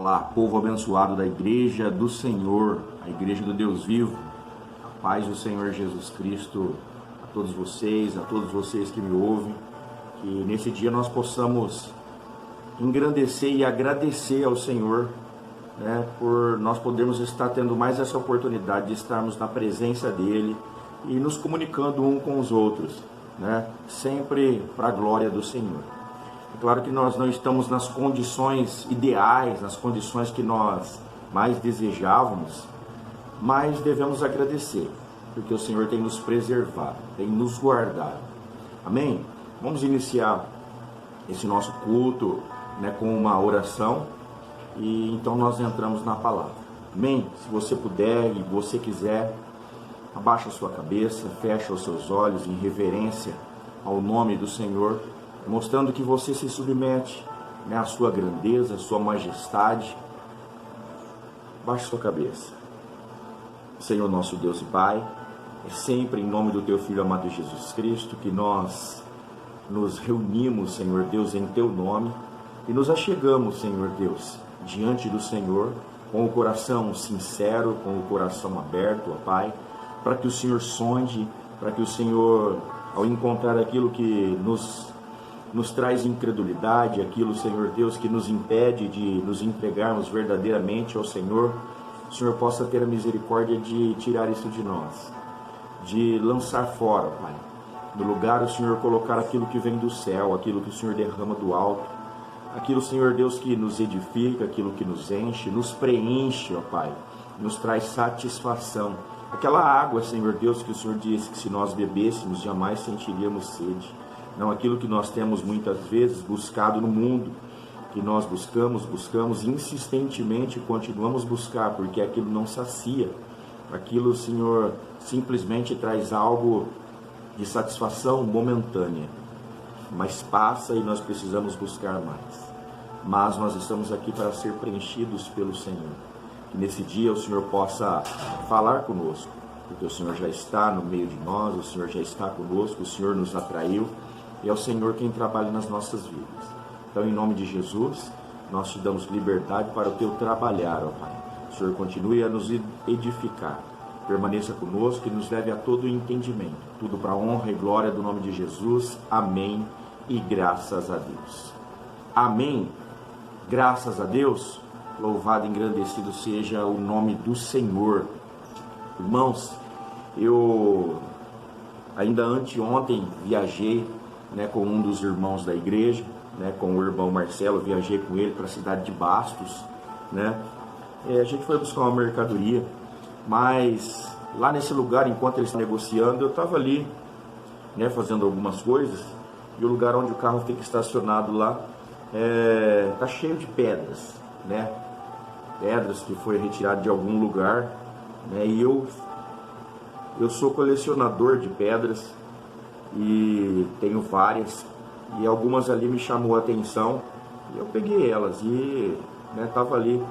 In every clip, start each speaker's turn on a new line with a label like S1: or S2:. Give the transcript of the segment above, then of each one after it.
S1: Olá, povo abençoado da Igreja do Senhor, a Igreja do Deus vivo. A paz do Senhor Jesus Cristo a todos vocês que me ouvem. Que nesse dia nós possamos engrandecer e agradecer ao Senhor, por nós podermos estar tendo mais essa oportunidade de estarmos na presença dEle e nos comunicando um com os outros, sempre para a glória do Senhor. É claro que nós não estamos nas condições ideais, nas condições que nós mais desejávamos, mas devemos agradecer, porque o Senhor tem nos preservado, tem nos guardado. Amém? Vamos iniciar esse nosso culto com uma oração e então nós entramos na palavra. Amém? Se você puder e você quiser, abaixa a sua cabeça, fecha os seus olhos em reverência ao nome do Senhor, mostrando que você se submete à sua grandeza, à sua majestade. Baixe sua cabeça. Senhor nosso Deus e Pai, é sempre em nome do Teu Filho amado Jesus Cristo que nós nos reunimos, Senhor Deus, em Teu nome e nos achegamos, Senhor Deus, diante do Senhor com o coração sincero, com o coração aberto, ó Pai, para que o Senhor sonde, para que o Senhor, ao encontrar aquilo que nos traz incredulidade, aquilo, Senhor Deus, que nos impede de nos entregarmos verdadeiramente ao Senhor, o Senhor possa ter a misericórdia de tirar isso de nós, de lançar fora, Pai. No lugar, o Senhor colocar aquilo que vem do céu, aquilo que o Senhor derrama do alto, aquilo, Senhor Deus, que nos edifica, aquilo que nos enche, nos preenche, ó Pai, nos traz satisfação. Aquela água, Senhor Deus, que o Senhor disse que se nós bebêssemos, jamais sentiríamos sede. Não aquilo que nós temos muitas vezes buscado no mundo, que nós buscamos insistentemente e continuamos a buscar, porque aquilo não sacia. Aquilo, Senhor, simplesmente traz algo de satisfação momentânea, mas passa e nós precisamos buscar mais. Mas nós estamos aqui para ser preenchidos pelo Senhor. Que nesse dia o Senhor possa falar conosco, porque o Senhor já está no meio de nós, o Senhor já está conosco, o Senhor nos atraiu. E é o Senhor quem trabalha nas nossas vidas. Então, em nome de Jesus, nós te damos liberdade para o teu trabalhar, ó Pai. O Senhor continue a nos edificar. Permaneça conosco e nos leve a todo o entendimento. Tudo para a honra e glória do nome de Jesus. Amém. E graças a Deus. Amém. Graças a Deus. Louvado e engrandecido seja o nome do Senhor. Irmãos, eu ainda anteontem viajei com um dos irmãos da igreja, com o irmão Marcelo, viajei com ele para a cidade de Bastos, a gente foi buscar uma mercadoria, mas lá nesse lugar, enquanto eles estavam negociando, eu estava ali, fazendo algumas coisas, e o lugar onde o carro fica estacionado lá, está cheio de pedras, pedras que foi retirado de algum lugar, e eu sou colecionador de pedras, e tenho várias, e algumas ali me chamou a atenção, e eu peguei elas, e estava ali,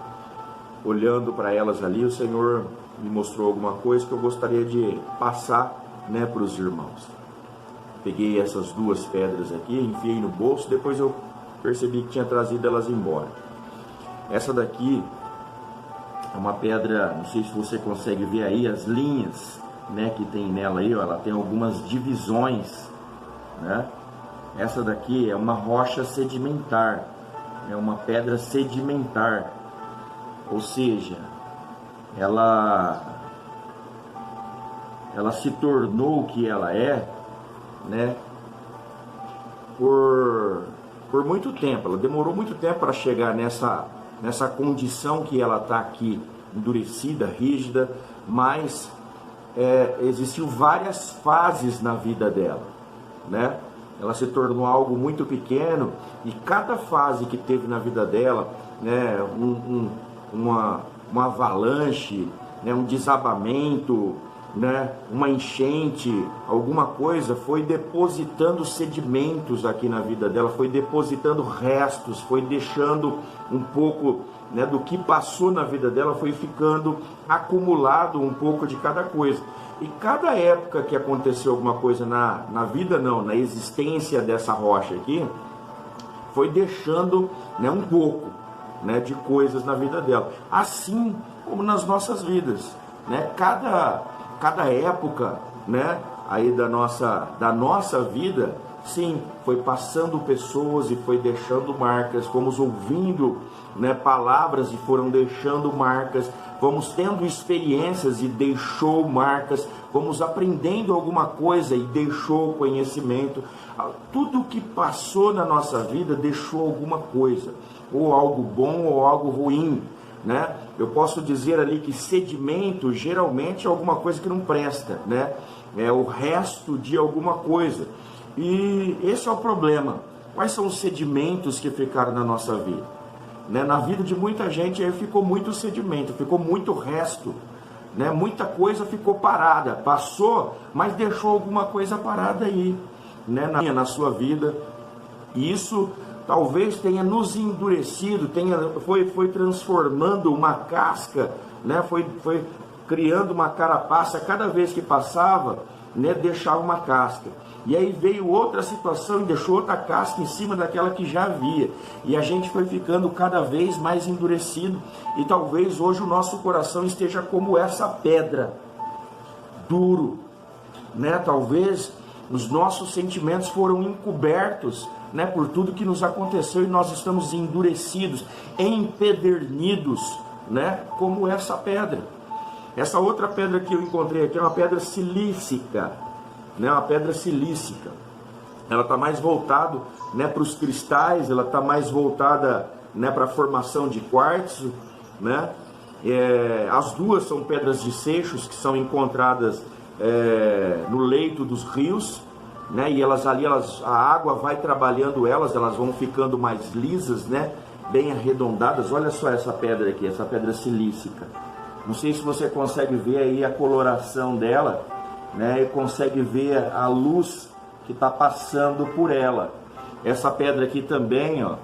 S1: olhando para elas ali, o Senhor me mostrou alguma coisa que eu gostaria de passar, para os irmãos. Peguei essas duas pedras aqui, enfiei no bolso, depois eu percebi que tinha trazido elas embora. Essa daqui é uma pedra, não sei se você consegue ver aí, as linhas que tem nela aí, ó, ela tem algumas divisões, Essa daqui é uma rocha sedimentar, é uma pedra sedimentar, ou seja, ela se tornou o que ela é, por muito tempo. Ela demorou muito tempo para chegar nessa condição que ela está aqui, endurecida, rígida, mas existiu várias fases na vida dela, Ela se tornou algo muito pequeno, e cada fase que teve na vida dela, uma avalanche, um desabamento, uma enchente, alguma coisa, foi depositando sedimentos aqui na vida dela, foi depositando restos, foi deixando um pouco do que passou na vida dela, foi ficando acumulado um pouco de cada coisa. E cada época que aconteceu alguma coisa na vida, na existência dessa rocha aqui, foi deixando um pouco. né, de coisas na vida dela. Assim como nas nossas vidas, né? Cada época, né, aí da nossa vida, sim, foi passando pessoas e foi deixando marcas, fomos ouvindo, né, palavras e foram deixando marcas, vamos tendo experiências e deixou marcas, vamos aprendendo alguma coisa e deixou conhecimento. Tudo que passou na nossa vida deixou alguma coisa, ou algo bom ou algo ruim, né? Eu posso dizer ali que sedimento geralmente é alguma coisa que não presta, né? É o resto de alguma coisa. E esse é o problema. Quais são os sedimentos que ficaram na nossa vida? Né? Na vida de muita gente aí ficou muito sedimento, ficou muito resto, né? Muita coisa ficou parada, passou, mas deixou alguma coisa parada aí, né? Na sua vida. E isso talvez tenha nos endurecido, foi transformando uma casca, né? Foi criando uma carapaça. Cada vez que passava, né, deixava uma casca. E aí veio outra situação e deixou outra casca em cima daquela que já havia. E a gente foi ficando cada vez mais endurecido. E talvez hoje o nosso coração esteja como essa pedra, duro, né? Talvez os nossos sentimentos foram encobertos, né, por tudo que nos aconteceu, e nós estamos endurecidos, empedernidos, né, como essa pedra. Essa outra pedra que eu encontrei aqui é uma pedra silícica, né, uma pedra silícica. Ela está mais voltada, né, para os cristais, ela está mais voltada, né, para a formação de quartzo, né. As duas são pedras de seixos que são encontradas no leito dos rios, né, e a água vai trabalhando elas vão ficando mais lisas, né, bem arredondadas. Olha só essa pedra aqui, essa pedra silícica. Não sei se você consegue ver aí a coloração dela, né, e consegue ver a luz que está passando por ela. Essa pedra aqui também, ó,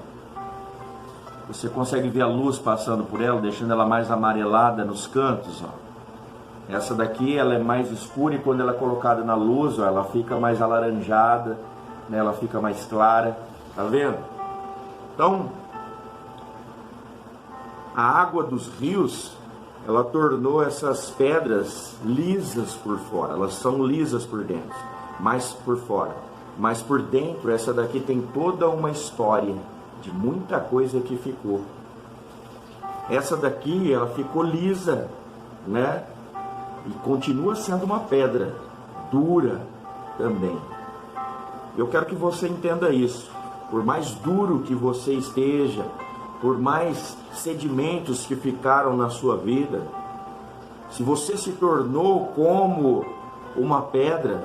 S1: você consegue ver a luz passando por ela, deixando ela mais amarelada nos cantos, ó. Essa daqui, ela é mais escura, e quando ela é colocada na luz, ó, ela fica mais alaranjada, né, ela fica mais clara, tá vendo? Então, a água dos rios, ela tornou essas pedras lisas por fora. Elas são lisas por dentro, mas por fora. Mas por dentro, essa daqui tem toda uma história de muita coisa que ficou. Essa daqui, ela ficou lisa, né? E continua sendo uma pedra dura também. Eu quero que você entenda isso. Por mais duro que você esteja, por mais sedimentos que ficaram na sua vida, se você se tornou como uma pedra,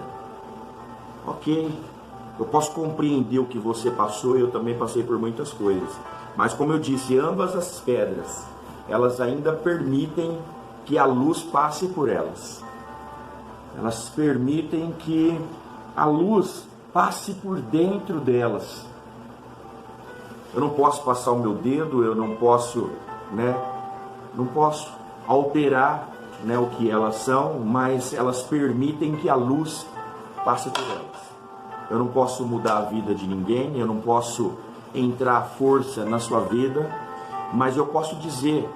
S1: ok, eu posso compreender o que você passou, eu também passei por muitas coisas, mas como eu disse, ambas as pedras, elas ainda permitem que a luz passe por elas, elas permitem que a luz passe por dentro delas. Eu não posso passar o meu dedo, eu não posso, né, não posso alterar, né, o que elas são, mas elas permitem que a luz passe por elas. Eu não posso mudar a vida de ninguém, eu não posso entrar força na sua vida, mas eu posso dizer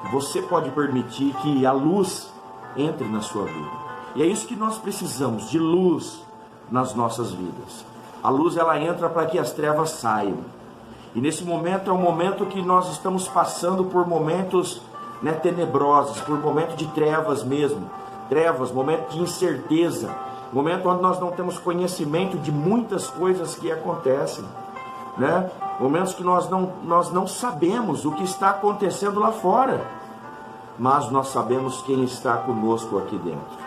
S1: que você pode permitir que a luz entre na sua vida. E é isso que nós precisamos, de luz nas nossas vidas. A luz, ela entra para que as trevas saiam. E nesse momento é um momento que nós estamos passando por momentos, né, tenebrosos, por momentos de trevas mesmo. Trevas, momento de incerteza, momento onde nós não temos conhecimento de muitas coisas que acontecem, né? Momentos que nós não sabemos o que está acontecendo lá fora, mas nós sabemos quem está conosco aqui dentro.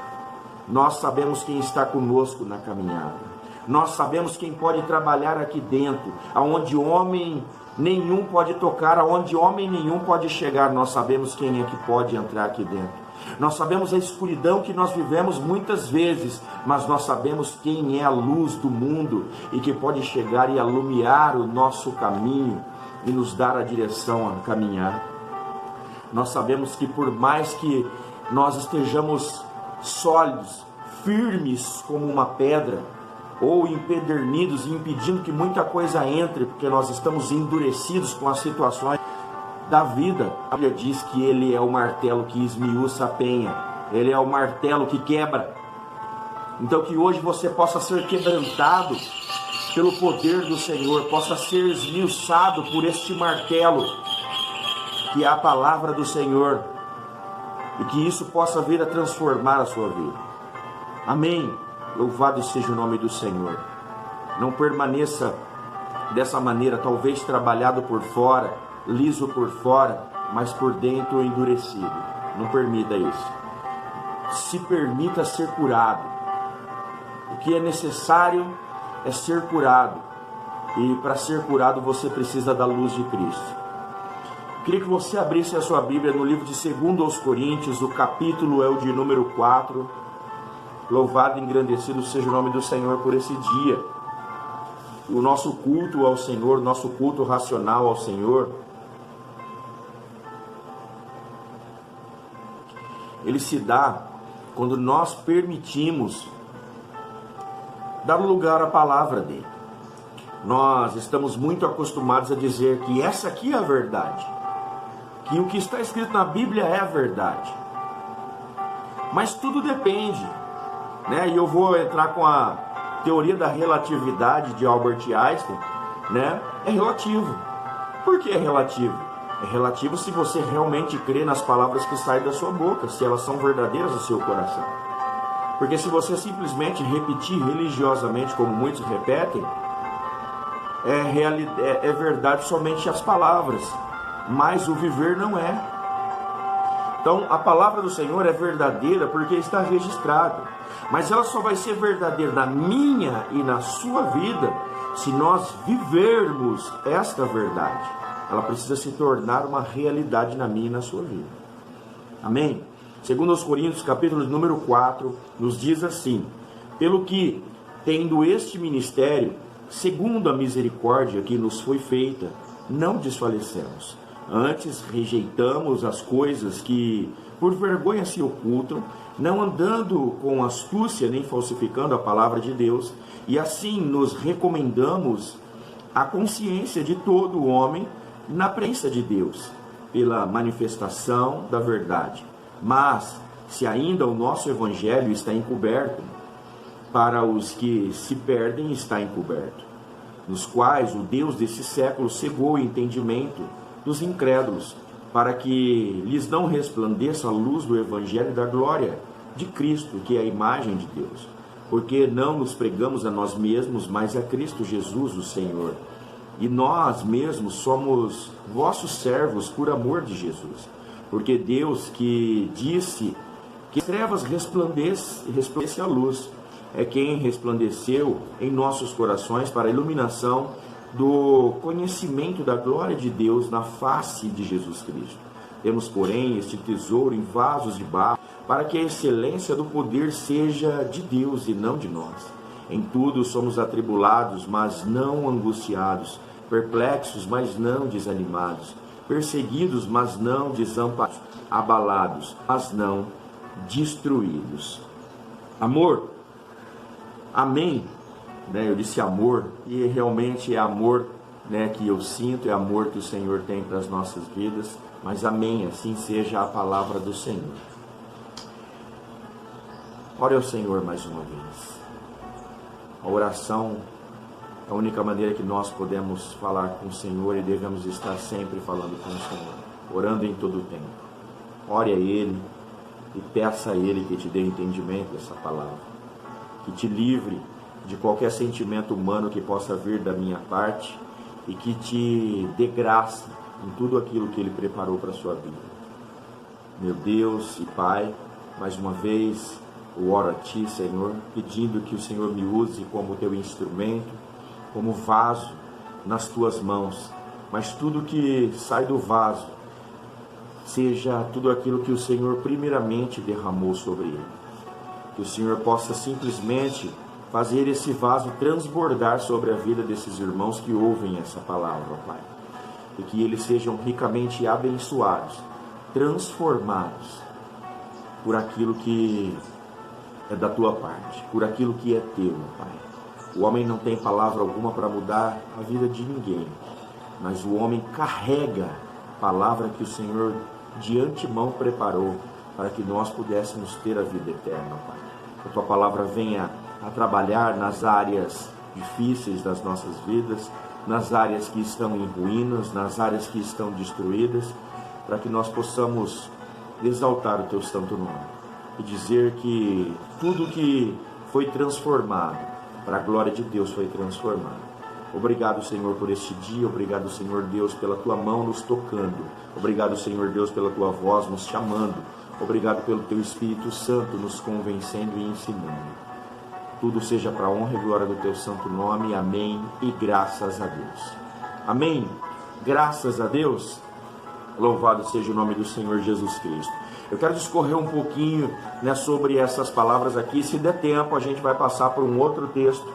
S1: Nós sabemos quem está conosco na caminhada. Nós sabemos quem pode trabalhar aqui dentro, aonde homem nenhum pode tocar, aonde homem nenhum pode chegar. Nós sabemos quem é que pode entrar aqui dentro. Nós sabemos a escuridão que nós vivemos muitas vezes, mas nós sabemos quem é a luz do mundo e que pode chegar e alumiar o nosso caminho e nos dar a direção a caminhar. Nós sabemos que por mais que nós estejamos sólidos, firmes como uma pedra, ou empedernidos e impedindo que muita coisa entre, porque nós estamos endurecidos com as situações, da vida. A Bíblia diz que ele é o martelo que esmiuça a penha, ele é o martelo que quebra. Então que hoje você possa ser quebrantado pelo poder do Senhor, possa ser esmiuçado por este martelo, que é a palavra do Senhor, e que isso possa vir a transformar a sua vida. Amém. Louvado seja o nome do Senhor. Não permaneça dessa maneira, talvez trabalhado por fora, liso por fora, mas por dentro endurecido. Não permita isso. Se permita ser curado. O que é necessário é ser curado. E para ser curado você precisa da luz de Cristo. Eu queria que você abrisse a sua Bíblia no livro de 2 aos Coríntios, o capítulo é o de número 4. Louvado e engrandecido seja o nome do Senhor por esse dia. O nosso culto ao Senhor, nosso culto racional ao Senhor, ele se dá quando nós permitimos dar lugar à palavra dele. Nós estamos muito acostumados a dizer que essa aqui é a verdade, que o que está escrito na Bíblia é a verdade. Mas tudo depende, né? E eu vou entrar com a teoria da relatividade de Albert Einstein, né? É relativo. Por que é relativo? É relativo se você realmente crê nas palavras que saem da sua boca, se elas são verdadeiras no seu coração. Porque se você simplesmente repetir religiosamente, como muitos repetem, é verdade somente as palavras, mas o viver não é. Então a palavra do Senhor é verdadeira porque está registrado, mas ela só vai ser verdadeira na minha e na sua vida se nós vivermos esta verdade. Ela precisa se tornar uma realidade na minha e na sua vida. Amém? 2 Coríntios, capítulo número 4, nos diz assim: pelo que, tendo este ministério, segundo a misericórdia que nos foi feita, não desfalecemos. Antes rejeitamos as coisas que por vergonha se ocultam, não andando com astúcia nem falsificando a palavra de Deus, e assim nos recomendamos à consciência de todo o homem na presença de Deus, pela manifestação da verdade. Mas, se ainda o nosso evangelho está encoberto, para os que se perdem está encoberto, nos quais o Deus desse século cegou o entendimento dos incrédulos, para que lhes não resplandeça a luz do evangelho da glória de Cristo, que é a imagem de Deus. Porque não nos pregamos a nós mesmos, mas a Cristo Jesus, o Senhor. E nós mesmos somos vossos servos por amor de Jesus. Porque Deus que disse que as trevas resplandece a luz, é quem resplandeceu em nossos corações para a iluminação do conhecimento da glória de Deus na face de Jesus Cristo. Temos, porém, este tesouro em vasos de barro, para que a excelência do poder seja de Deus e não de nós. Em tudo somos atribulados, mas não angustiados, perplexos, mas não desanimados, perseguidos, mas não desamparados, abalados, mas não destruídos. Amor, amém. Eu disse amor, e realmente é amor, que eu sinto, é amor que o Senhor tem para as nossas vidas, mas amém, assim seja a palavra do Senhor. Ore ao Senhor mais uma vez. A oração é a única maneira que nós podemos falar com o Senhor e devemos estar sempre falando com o Senhor, orando em todo o tempo. Ore a Ele e peça a Ele que te dê entendimento dessa palavra, que te livre de qualquer sentimento humano que possa vir da minha parte e que te dê graça em tudo aquilo que Ele preparou para a sua vida. Meu Deus e Pai, mais uma vez eu oro a Ti, Senhor, pedindo que o Senhor me use como Teu instrumento, como vaso nas Tuas mãos, mas tudo que sai do vaso seja tudo aquilo que o Senhor primeiramente derramou sobre ele. Que o Senhor possa simplesmente fazer esse vaso transbordar sobre a vida desses irmãos que ouvem essa palavra, Pai. E que eles sejam ricamente abençoados, transformados por aquilo que é da Tua parte, por aquilo que é Teu, Pai. O homem não tem palavra alguma para mudar a vida de ninguém, mas o homem carrega palavra que o Senhor de antemão preparou para que nós pudéssemos ter a vida eterna, Pai. Que a Tua palavra venha a trabalhar nas áreas difíceis das nossas vidas, nas áreas que estão em ruínas, nas áreas que estão destruídas, para que nós possamos exaltar o Teu santo nome e dizer que tudo que foi transformado para a glória de Deus foi transformado. Obrigado, Senhor, por este dia. Obrigado, Senhor Deus, pela Tua mão nos tocando. Obrigado, Senhor Deus, pela Tua voz nos chamando. Obrigado pelo Teu Espírito Santo nos convencendo e ensinando. Tudo seja para a honra e glória do Teu santo nome. Amém e graças a Deus. Amém. Graças a Deus. Louvado seja o nome do Senhor Jesus Cristo. Eu quero discorrer um pouquinho, né, sobre essas palavras aqui. Se der tempo, a gente vai passar por um outro texto,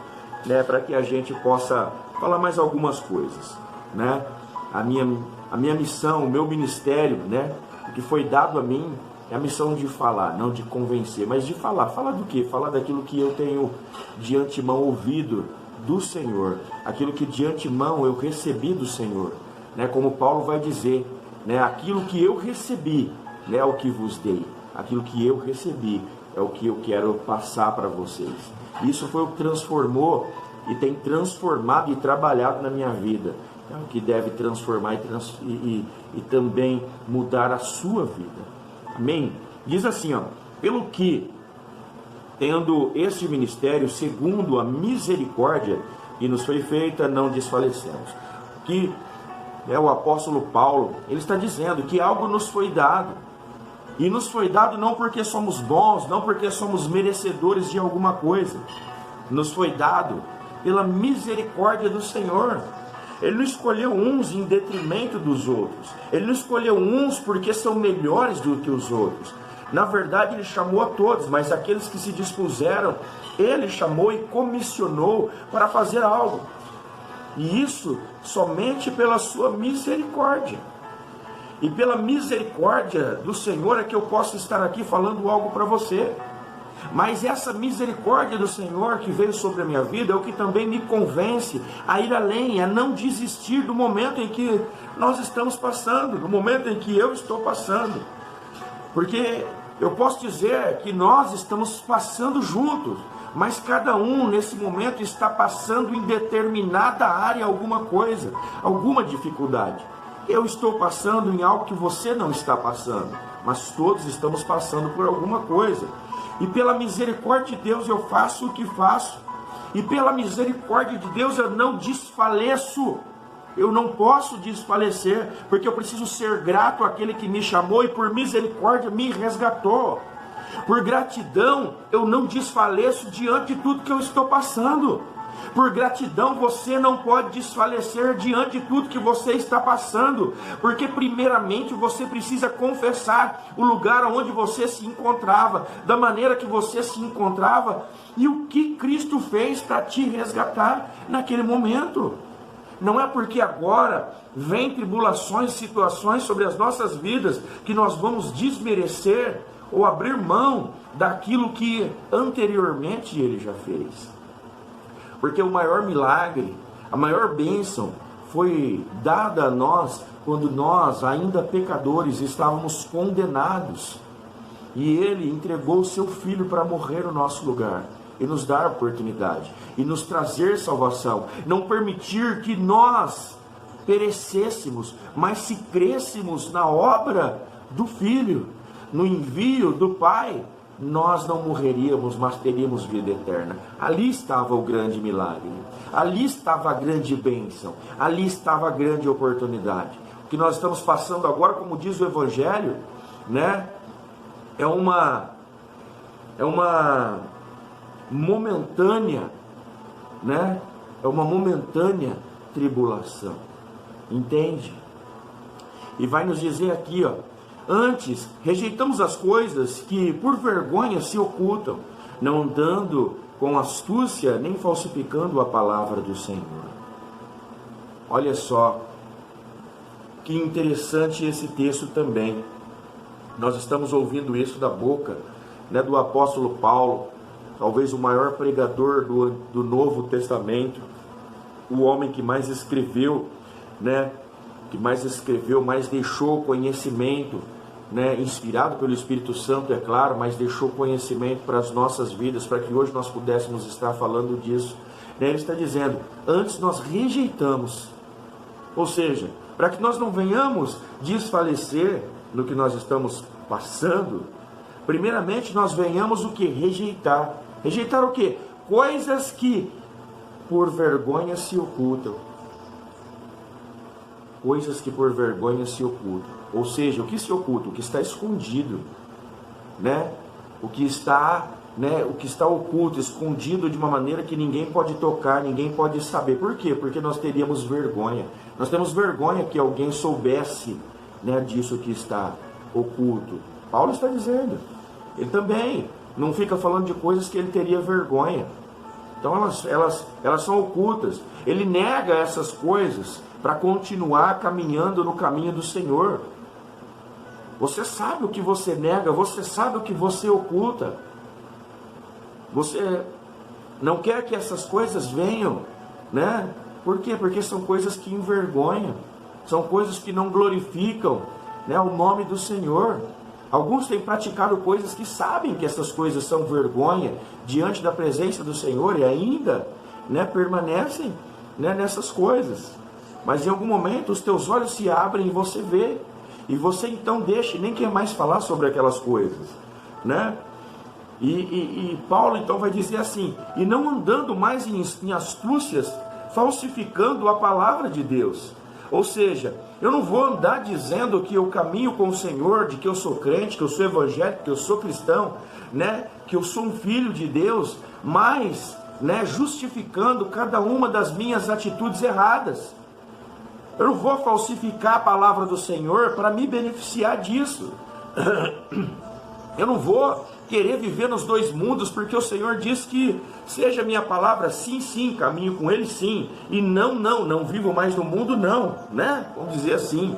S1: né, para que a gente possa falar mais algumas coisas, né? A minha missão, o meu ministério, né, o que foi dado a mim é a missão de falar, não de convencer, mas de falar. Falar do quê? Falar daquilo que eu tenho de antemão ouvido do Senhor, aquilo que de antemão eu recebi do Senhor, né? Como Paulo vai dizer, né, aquilo que eu recebi, né, é o que vos dei. Aquilo que eu recebi é o que eu quero passar para vocês. Isso foi o que transformou e tem transformado e trabalhado na minha vida. É o que deve transformar e também mudar a sua vida. Amém? Diz assim, ó: pelo que, tendo este ministério, segundo a misericórdia que nos foi feita, não desfalecemos. Que o apóstolo Paulo, ele está dizendo que algo nos foi dado. E nos foi dado não porque somos bons, não porque somos merecedores de alguma coisa. Nos foi dado pela misericórdia do Senhor. Ele não escolheu uns em detrimento dos outros. Ele não escolheu uns porque são melhores do que os outros. Na verdade, Ele chamou a todos, mas aqueles que se dispuseram, Ele chamou e comissionou para fazer algo. E isso somente pela sua misericórdia. E pela misericórdia do Senhor é que eu posso estar aqui falando algo para você. Mas essa misericórdia do Senhor que veio sobre a minha vida é o que também me convence a ir além, a não desistir do momento em que nós estamos passando, do momento em que eu estou passando. Porque eu posso dizer que nós estamos passando juntos, mas cada um nesse momento está passando em determinada área alguma coisa, alguma dificuldade. Eu estou passando em algo que você não está passando, mas todos estamos passando por alguma coisa. E pela misericórdia de Deus eu faço o que faço. E pela misericórdia de Deus eu não desfaleço. Eu não posso desfalecer, porque eu preciso ser grato àquele que me chamou e por misericórdia me resgatou. Por gratidão eu não desfaleço diante de tudo que eu estou passando. Por gratidão você não pode desfalecer diante de tudo que você está passando, porque primeiramente você precisa confessar o lugar onde você se encontrava, da maneira que você se encontrava e o que Cristo fez para te resgatar naquele momento. Não é porque agora vem tribulações, situações sobre as nossas vidas que nós vamos desmerecer ou abrir mão daquilo que anteriormente Ele já fez. Porque o maior milagre, a maior bênção foi dada a nós quando nós, ainda pecadores, estávamos condenados. E Ele entregou o Seu Filho para morrer no nosso lugar e nos dar a oportunidade e nos trazer salvação. Não permitir que nós perecêssemos, mas se crêssemos na obra do Filho, no envio do Pai, nós não morreríamos, mas teríamos vida eterna. Ali estava o grande milagre, ali estava a grande bênção, ali estava a grande oportunidade. O que nós estamos passando agora, como diz o Evangelho, né, é uma momentânea, né, é uma momentânea tribulação, entende? E vai nos dizer aqui, ó: antes, rejeitamos as coisas que por vergonha se ocultam, não andando com astúcia, nem falsificando a palavra do Senhor. Olha só, que interessante esse texto também. Nós estamos ouvindo isso da boca, né, do apóstolo Paulo, talvez o maior pregador do Novo Testamento, o homem que mais escreveu, né, que mais escreveu, mais deixou conhecimento, né, inspirado pelo Espírito Santo, é claro, mas deixou conhecimento para as nossas vidas, para que hoje nós pudéssemos estar falando disso. Ele está dizendo, antes nós rejeitamos, ou seja, para que nós não venhamos desfalecer no que nós estamos passando, primeiramente nós venhamos o que? Rejeitar. Rejeitar o que? Coisas que por vergonha se ocultam. Coisas que por vergonha se ocultam. Ou seja, o que se oculta? O que está escondido, né? O que está oculto, escondido de uma maneira que ninguém pode tocar, ninguém pode saber. Por quê? Porque nós teríamos vergonha. Nós temos vergonha que alguém soubesse, né, disso que está oculto. Paulo está dizendo. Ele também não fica falando de coisas que ele teria vergonha. Então elas são ocultas. Ele nega essas coisas para continuar caminhando no caminho do Senhor. Você sabe o que você nega, você sabe o que você oculta. Você não quer que essas coisas venham, né? Por quê? Porque são coisas que envergonham, são coisas que não glorificam, né, o nome do Senhor. Alguns têm praticado coisas que sabem que essas coisas são vergonha diante da presença do Senhor e ainda, né, permanecem, né, nessas coisas. Mas em algum momento os teus olhos se abrem e você vê. E você então deixa, nem quer mais falar sobre aquelas coisas, né? E Paulo então vai dizer assim, e não andando mais em astúcias, falsificando a palavra de Deus. Ou seja, eu não vou andar dizendo que eu caminho com o Senhor, de que eu sou crente, que eu sou evangélico, que eu sou cristão, né? Que eu sou um filho de Deus, mas, né, justificando cada uma das minhas atitudes erradas. Eu não vou falsificar a palavra do Senhor para me beneficiar disso. Eu não vou querer viver nos dois mundos, porque o Senhor diz que seja minha palavra sim, sim, caminho com Ele sim, e não vivo mais no mundo não, né? Vamos dizer assim,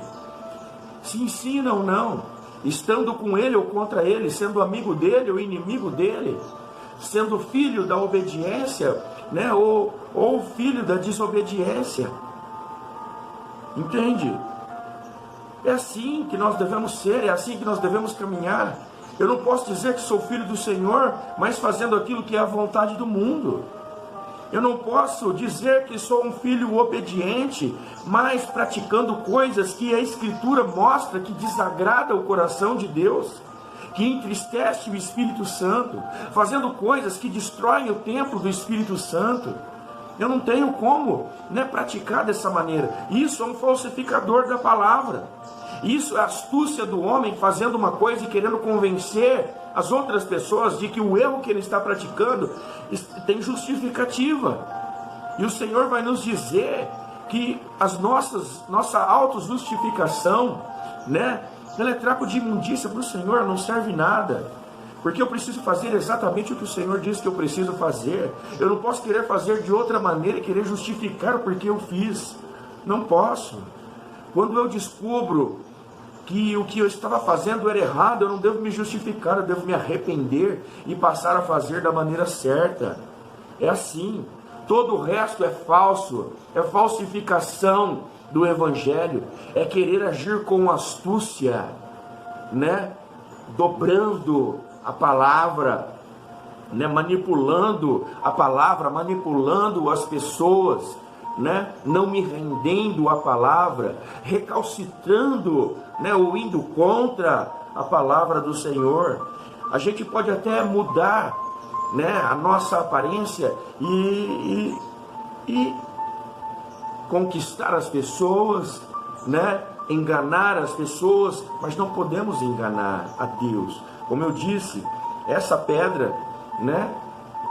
S1: sim, sim, não, estando com Ele ou contra Ele, sendo amigo dEle ou inimigo dEle, sendo filho da obediência, né? Ou filho da desobediência, entende? É assim que nós devemos ser, é assim que nós devemos caminhar. Eu não posso dizer que sou filho do Senhor, mas fazendo aquilo que é a vontade do mundo. Eu não posso dizer que sou um filho obediente, mas praticando coisas que a Escritura mostra que desagrada o coração de Deus, que entristece o Espírito Santo, fazendo coisas que destroem o templo do Espírito Santo. Eu não tenho como, né, praticar dessa maneira. Isso é um falsificador da palavra. Isso é a astúcia do homem fazendo uma coisa e querendo convencer as outras pessoas de que o erro que ele está praticando tem justificativa. E o Senhor vai nos dizer que nossa autojustificação, né, ela é trapo de imundícia para o Senhor, não serve nada. Porque eu preciso fazer exatamente o que o Senhor diz que eu preciso fazer. Eu não posso querer fazer de outra maneira e querer justificar o porquê eu fiz. Não posso. Quando eu descubro que o que eu estava fazendo era errado, eu não devo me justificar, eu devo me arrepender e passar a fazer da maneira certa. É assim. Todo o resto é falso, é falsificação do Evangelho, é querer agir com astúcia, né? Dobrando a palavra, né? Manipulando a palavra, manipulando as pessoas, né? Não me rendendo à palavra, recalcitrando, né? Ou indo contra a palavra do Senhor. A gente pode até mudar, né, a nossa aparência e conquistar as pessoas, né, enganar as pessoas, mas não podemos enganar a Deus. Como eu disse, essa pedra, né,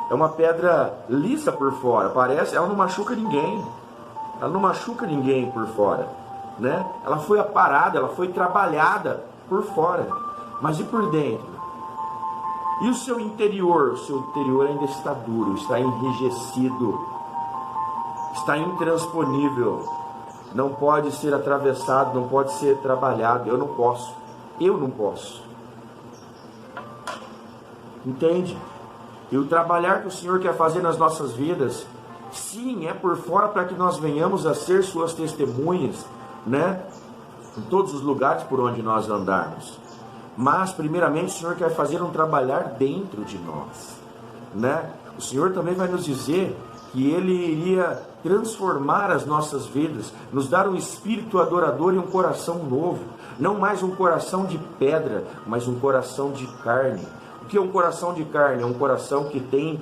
S1: é uma pedra lisa por fora, parece, ela não machuca ninguém. Ela não machuca ninguém por fora, né? Ela foi aparada, ela foi trabalhada por fora, mas e por dentro? E o seu interior? O seu interior ainda está duro, está enrijecido, está intransponível, não pode ser atravessado, não pode ser trabalhado. Eu não posso. Entende? E o trabalhar que o Senhor quer fazer nas nossas vidas, sim, é por fora para que nós venhamos a ser suas testemunhas, né? em todos os lugares por onde nós andarmos. Mas, primeiramente, o Senhor quer fazer um trabalhar dentro de nós, né? O Senhor também vai nos dizer que Ele iria transformar as nossas vidas, nos dar um espírito adorador e um coração novo. Não mais um coração de pedra, mas um coração de carne. O que é um coração de carne? É um coração que tem,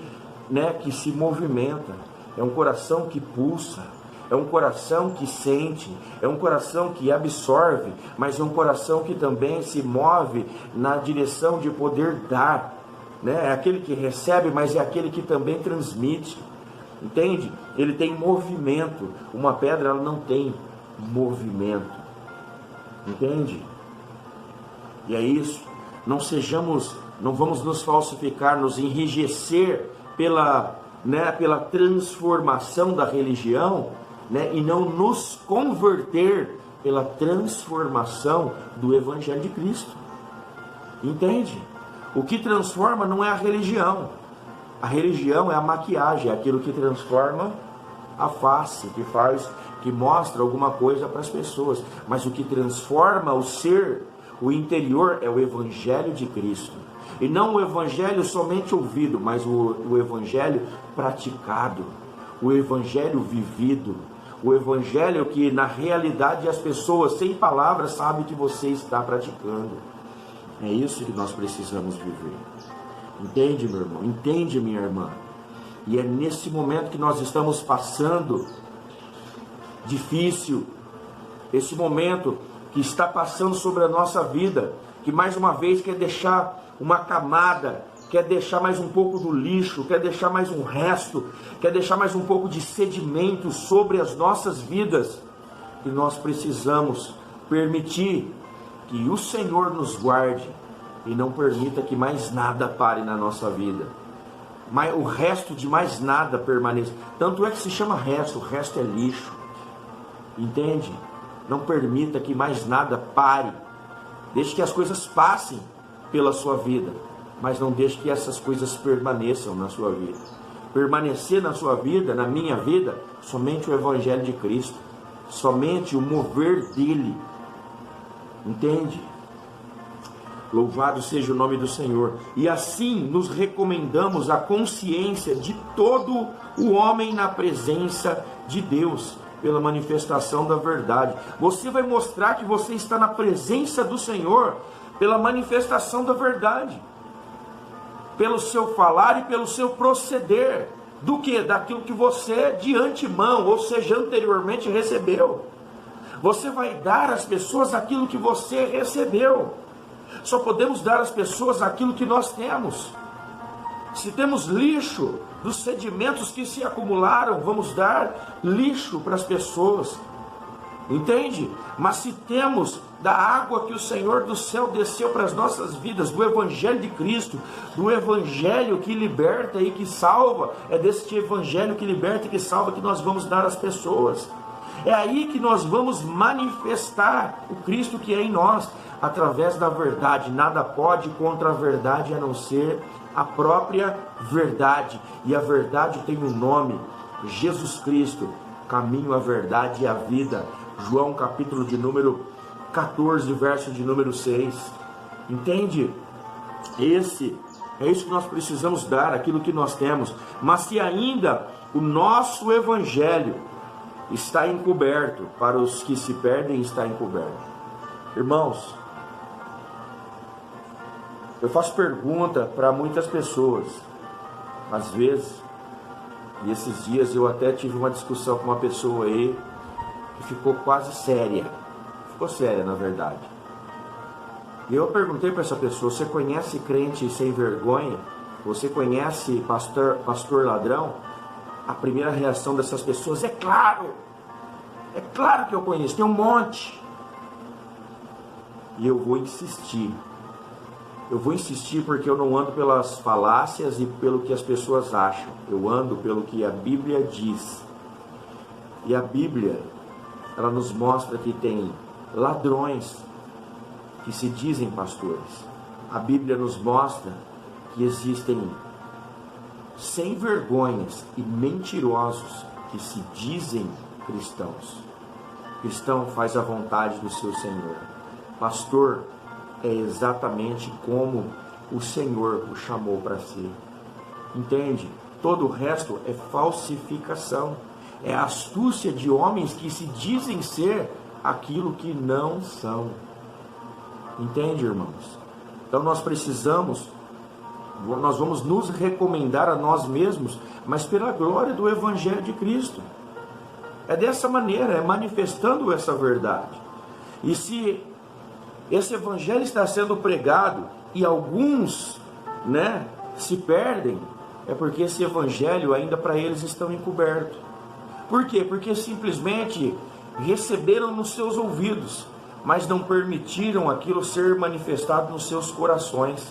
S1: né, que se movimenta. É um coração que pulsa. É um coração que sente. É um coração que absorve. Mas é um coração que também se move na direção de poder dar, né? É aquele que recebe, mas é aquele que também transmite. Entende? Ele tem movimento. Uma pedra, ela não tem movimento. Entende? E é isso. Não vamos nos falsificar, nos enrijecer pela transformação da religião, né? E não nos converter pela transformação do Evangelho de Cristo. Entende? O que transforma não é a religião. A religião é a maquiagem, é aquilo que transforma a face, que mostra alguma coisa para as pessoas. Mas o que transforma o ser, o interior, é o Evangelho de Cristo. E não o Evangelho somente ouvido, mas o Evangelho praticado, o Evangelho vivido, o Evangelho que na realidade as pessoas sem palavras sabem que você está praticando. É isso que nós precisamos viver. Entende, meu irmão? Entende, minha irmã? E é nesse momento que nós estamos passando difícil, esse momento que está passando sobre a nossa vida, que mais uma vez quer deixar uma camada, quer deixar mais um pouco do lixo, quer deixar mais um resto, quer deixar mais um pouco de sedimento sobre as nossas vidas, e nós precisamos permitir que o Senhor nos guarde e não permita que mais nada pare na nossa vida. Mas o resto de mais nada permaneça. Tanto é que se chama resto, o resto é lixo. Entende? Não permita que mais nada pare. Deixe que as coisas passem pela sua vida, mas não deixe que essas coisas permaneçam na sua vida. Permanecer na sua vida, na minha vida, somente o Evangelho de Cristo, somente o mover dele. Entende? Louvado seja o nome do Senhor. E assim nos recomendamos a consciência de todo o homem na presença de Deus, pela manifestação da verdade. Você vai mostrar que você está na presença do Senhor pela manifestação da verdade, pelo seu falar e pelo seu proceder. Do que? Daquilo que você de antemão, ou seja, anteriormente recebeu. Você vai dar às pessoas aquilo que você recebeu. Só podemos dar às pessoas aquilo que nós temos. Se temos lixo dos sedimentos que se acumularam, vamos dar lixo para as pessoas. Entende? Mas se temos da água que o Senhor do céu desceu para as nossas vidas, do Evangelho de Cristo, do Evangelho que liberta e que salva, é deste Evangelho que liberta e que salva que nós vamos dar às pessoas. É aí que nós vamos manifestar o Cristo que é em nós, através da verdade. Nada pode contra a verdade a não ser a própria verdade. E a verdade tem um nome: Jesus Cristo, caminho, a verdade e a vida. João capítulo de número 14, verso de número 6. Entende? É isso que nós precisamos dar, aquilo que nós temos. Mas se ainda o nosso Evangelho está encoberto, para os que se perdem está encoberto. Irmãos, eu faço pergunta para muitas pessoas, às vezes, e esses dias eu até tive uma discussão com uma pessoa aí, que ficou quase séria, ficou séria na verdade. E eu perguntei para essa pessoa: você conhece crente sem vergonha? Você conhece pastor ladrão? A primeira reação dessas pessoas: é claro que eu conheço, tem um monte. E eu vou insistir porque eu não ando pelas falácias e pelo que as pessoas acham, eu ando pelo que a Bíblia diz. E a Bíblia, ela nos mostra que tem ladrões que se dizem pastores. A Bíblia nos mostra que existem sem vergonhas e mentirosos que se dizem cristãos. Cristão faz a vontade do seu Senhor. Pastor é exatamente como o Senhor o chamou para si. Entende? Todo o resto é falsificação. É a astúcia de homens que se dizem ser aquilo que não são. Entende, irmãos? Então nós vamos nos recomendar a nós mesmos, mas pela glória do Evangelho de Cristo. É dessa maneira, é manifestando essa verdade. E se esse Evangelho está sendo pregado e alguns, se perdem, é porque esse Evangelho ainda para eles estão encoberto. Por quê? Porque simplesmente receberam nos seus ouvidos, mas não permitiram aquilo ser manifestado nos seus corações.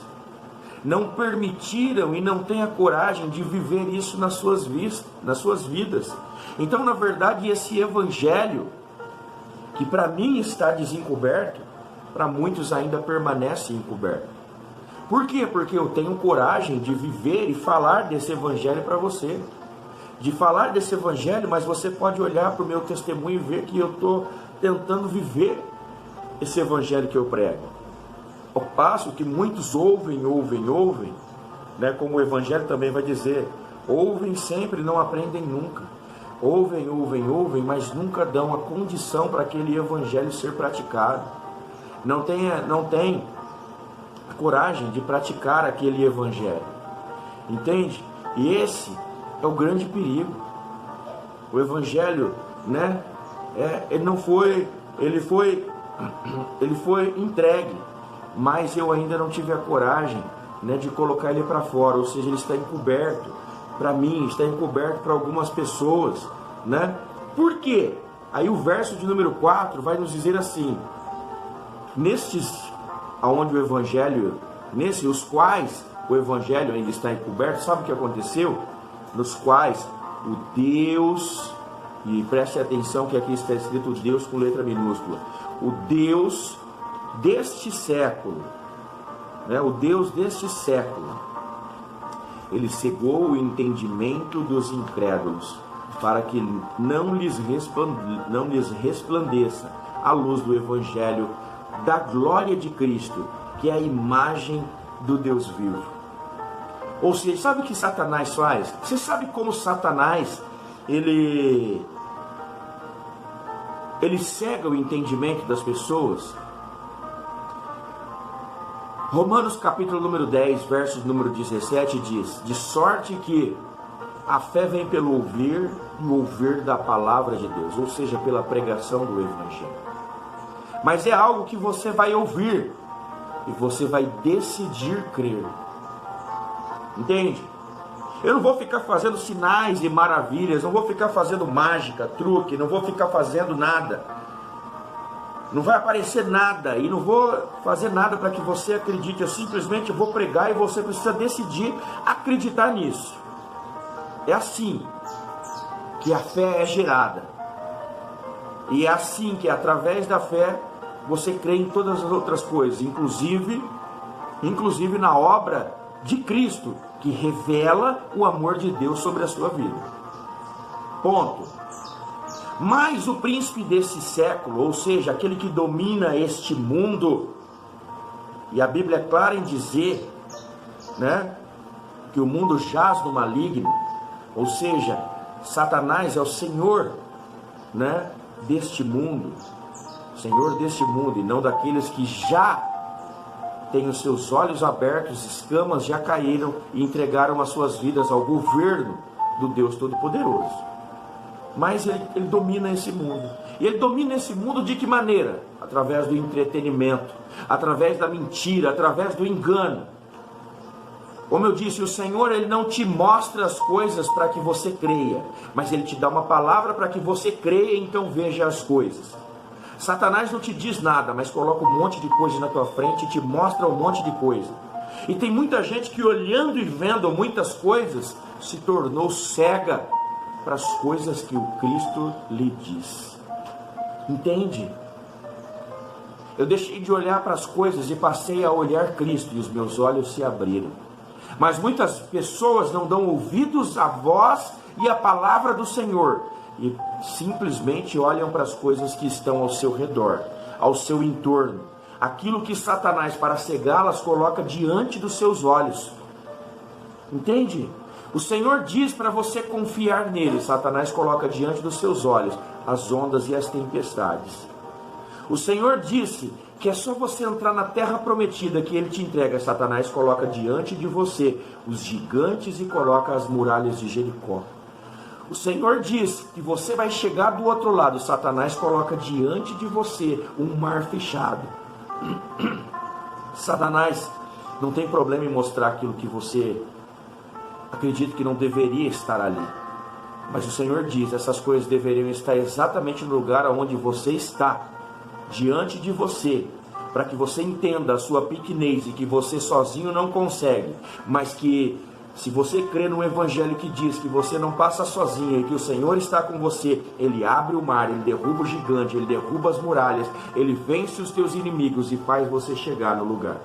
S1: Não permitiram e não têm a coragem de viver isso nas suas vidas. Então, na verdade, esse Evangelho, que para mim está desencoberto, para muitos ainda permanece encoberto. Por quê? Porque eu tenho coragem de viver e falar desse Evangelho para você. De falar desse Evangelho, mas você pode olhar para o meu testemunho e ver que eu estou tentando viver esse Evangelho que eu prego. Ao passo que muitos ouvem, como o Evangelho também vai dizer, ouvem sempre e não aprendem nunca. Ouvem, mas nunca dão a condição para aquele Evangelho ser praticado. Não tem a coragem de praticar aquele Evangelho. Entende? E esse é o grande perigo. O Evangelho, ele foi entregue, mas eu ainda não tive a coragem, de colocar ele para fora, ou seja, ele está encoberto para mim, está encoberto para algumas pessoas, Por quê? Aí o verso de número 4 vai nos dizer assim: os quais o Evangelho ainda está encoberto, sabe o que aconteceu? Nos quais o Deus, e preste atenção que aqui está escrito Deus com letra minúscula, o Deus deste século, ele cegou o entendimento dos incrédulos, para que não lhes resplandeça a luz do Evangelho da glória de Cristo, que é a imagem do Deus vivo. Ou seja, sabe o que Satanás faz? Você sabe como Satanás, ele cega o entendimento das pessoas? Romanos capítulo número 10, versos número 17 diz: de sorte que a fé vem pelo ouvir, e o ouvir da palavra de Deus, ou seja, pela pregação do Evangelho. Mas é algo que você vai ouvir e você vai decidir crer. Entende? Eu não vou ficar fazendo sinais e maravilhas, não vou ficar fazendo mágica, truque, não vou ficar fazendo nada. Não vai aparecer nada e não vou fazer nada para que você acredite. Eu simplesmente vou pregar e você precisa decidir acreditar nisso. É assim que a fé é gerada. E é assim que através da fé você crê em todas as outras coisas, inclusive na obra de Cristo, que revela o amor de Deus sobre a sua vida. Ponto. Mas o príncipe desse século, ou seja, aquele que domina este mundo, e a Bíblia é clara em dizer, que o mundo jaz no maligno, ou seja, Satanás é o senhor, deste mundo, e não daqueles que já têm os seus olhos abertos, escamas já caíram e entregaram as suas vidas ao governo do Deus Todo-Poderoso. Mas ele domina esse mundo. E ele domina esse mundo de que maneira? Através do entretenimento, através da mentira, através do engano. Como eu disse, o Senhor, ele não te mostra as coisas para que você creia, mas ele te dá uma palavra para que você creia e então veja as coisas. Satanás não te diz nada, mas coloca um monte de coisa na tua frente e te mostra um monte de coisa. E tem muita gente que, olhando e vendo muitas coisas, se tornou cega para as coisas que o Cristo lhe diz. Entende? Eu deixei de olhar para as coisas e passei a olhar Cristo, e os meus olhos se abriram. Mas muitas pessoas não dão ouvidos à voz e à palavra do Senhor, e simplesmente olham para as coisas que estão ao seu redor, ao seu entorno. Aquilo que Satanás, para cegá-las, coloca diante dos seus olhos. Entende? O Senhor diz para você confiar nele. Satanás coloca diante dos seus olhos as ondas e as tempestades. O Senhor disse que é só você entrar na terra prometida que ele te entrega. Satanás coloca diante de você os gigantes e coloca as muralhas de Jericó. O Senhor diz que você vai chegar do outro lado. Satanás coloca diante de você um mar fechado. Satanás não tem problema em mostrar aquilo que você acredita que não deveria estar ali. Mas o Senhor diz, essas coisas deveriam estar exatamente no lugar onde você está, diante de você, para que você entenda a sua pequenez e que você sozinho não consegue, mas que se você crê no Evangelho que diz que você não passa sozinho e que o Senhor está com você, Ele abre o mar, Ele derruba o gigante, Ele derruba as muralhas, Ele vence os teus inimigos e faz você chegar no lugar.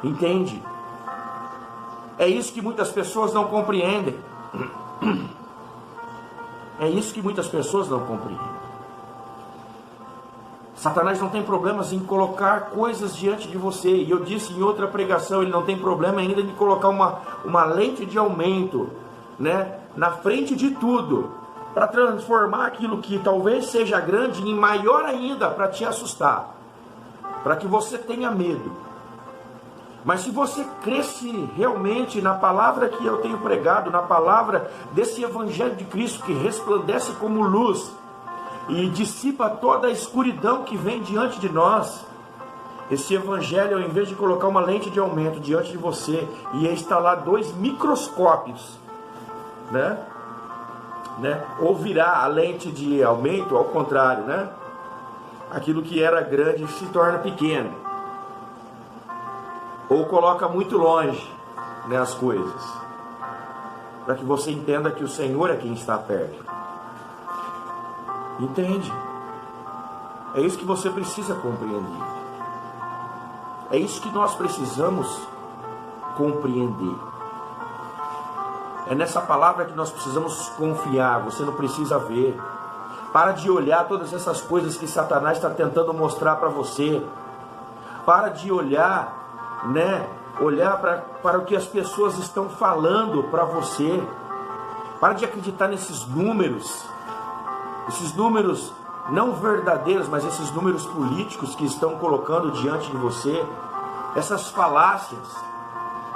S1: Entende? É isso que muitas pessoas não compreendem. É isso que muitas pessoas não compreendem. Satanás não tem problemas em colocar coisas diante de você. E eu disse em outra pregação, ele não tem problema ainda em colocar uma lente de aumento, né, na frente de tudo, para transformar aquilo que talvez seja grande em maior ainda, para te assustar, para que você tenha medo. Mas se você cresce realmente na palavra que eu tenho pregado, na palavra desse Evangelho de Cristo que resplandece como luz e dissipa toda a escuridão que vem diante de nós, esse Evangelho, ao invés de colocar uma lente de aumento diante de você e instalar 2 microscópios, né? Ou virar a lente de aumento ao contrário, né? Aquilo que era grande se torna pequeno. Ou coloca muito longe, né, as coisas, para que você entenda que o Senhor é quem está perto. Entende? É isso que você precisa compreender. É isso que nós precisamos compreender. É nessa palavra que nós precisamos confiar. Você não precisa ver. Para de olhar todas essas coisas que Satanás está tentando mostrar para você. Para de olhar, né? Olhar para o que as pessoas estão falando para você. Para de acreditar nesses números não verdadeiros, mas esses números políticos que estão colocando diante de você, essas falácias,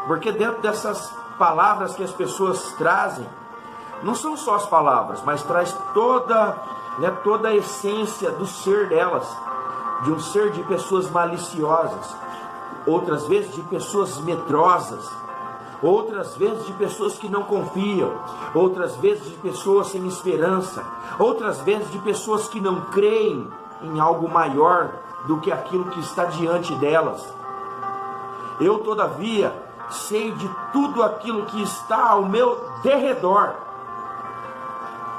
S1: porque dentro dessas palavras que as pessoas trazem, não são só as palavras, mas traz toda a essência do ser delas, de um ser de pessoas maliciosas, outras vezes de pessoas medrosas, outras vezes de pessoas que não confiam, outras vezes de pessoas sem esperança, outras vezes de pessoas que não creem em algo maior do que aquilo que está diante delas. Eu, todavia, sei de tudo aquilo que está ao meu derredor.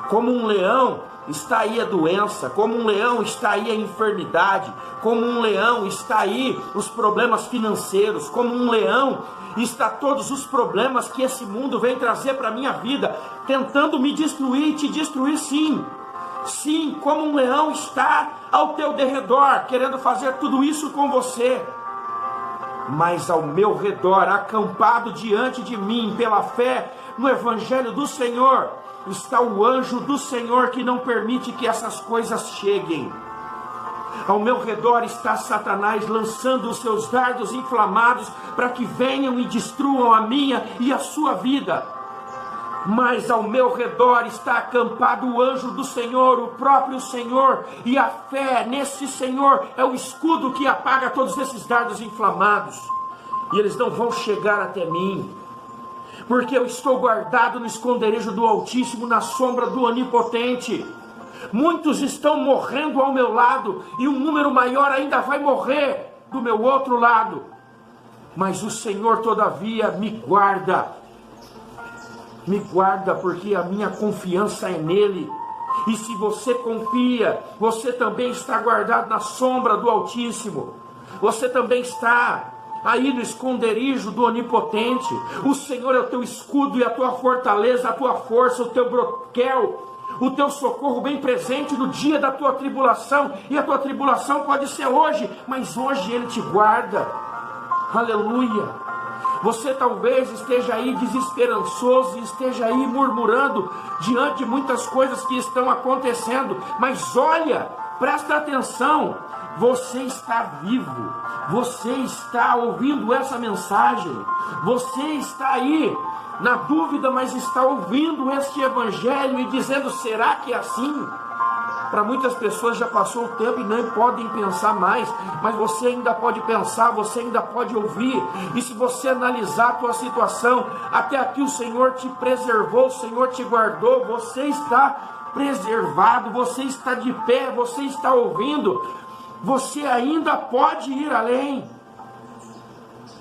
S1: Como um leão está aí a doença, como um leão está aí a enfermidade, como um leão está aí os problemas financeiros, como um leão está todos os problemas que esse mundo vem trazer para a minha vida, tentando me destruir e te destruir, sim. Sim, como um leão está ao teu derredor, querendo fazer tudo isso com você. Mas ao meu redor, acampado diante de mim, pela fé no Evangelho do Senhor, está o anjo do Senhor que não permite que essas coisas cheguem. Ao meu redor está Satanás lançando os seus dardos inflamados para que venham e destruam a minha e a sua vida. Mas ao meu redor está acampado o anjo do Senhor, o próprio Senhor, e a fé nesse Senhor é o escudo que apaga todos esses dardos inflamados, e eles não vão chegar até mim, porque eu estou guardado no esconderijo do Altíssimo, na sombra do Onipotente. Muitos estão morrendo ao meu lado, e um número maior ainda vai morrer do meu outro lado, mas o Senhor todavia me guarda, porque a minha confiança é nele. E se você confia, você também está guardado na sombra do Altíssimo, você também está aí no esconderijo do Onipotente. O Senhor é o teu escudo e a tua fortaleza, a tua força, o teu broquel, o teu socorro bem presente no dia da tua tribulação, e a tua tribulação pode ser hoje, mas hoje Ele te guarda. Aleluia. Você talvez esteja aí desesperançoso, esteja aí murmurando diante de muitas coisas que estão acontecendo, mas olha, presta atenção, você está vivo, você está ouvindo essa mensagem, você está aí na dúvida, mas está ouvindo este evangelho e dizendo, será que é assim? Para muitas pessoas já passou o tempo e nem podem pensar mais, mas você ainda pode pensar, você ainda pode ouvir. E se você analisar a tua situação, até aqui o Senhor te preservou, o Senhor te guardou, você está preservado, você está de pé, você está ouvindo, você ainda pode ir além.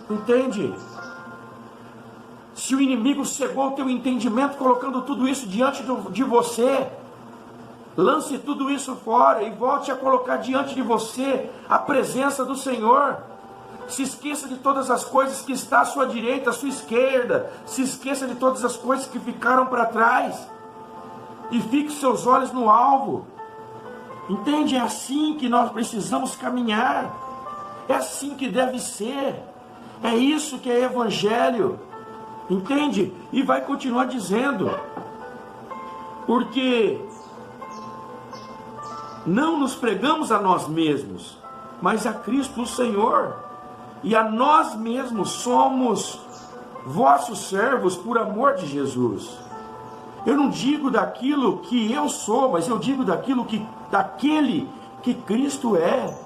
S1: Entende? Se o inimigo cegou o teu entendimento, colocando tudo isso diante de você, lance tudo isso fora e volte a colocar diante de você a presença do Senhor. Se esqueça de todas as coisas que está à sua direita, à sua esquerda. Se esqueça de todas as coisas que ficaram para trás. E fixe seus olhos no alvo. Entende? É assim que nós precisamos caminhar. É assim que deve ser. É isso que é evangelho. Entende? E vai continuar dizendo. Porque não nos pregamos a nós mesmos, mas a Cristo o Senhor, e a nós mesmos somos vossos servos por amor de Jesus. Eu não digo daquilo que eu sou, mas eu digo daquele que Cristo é.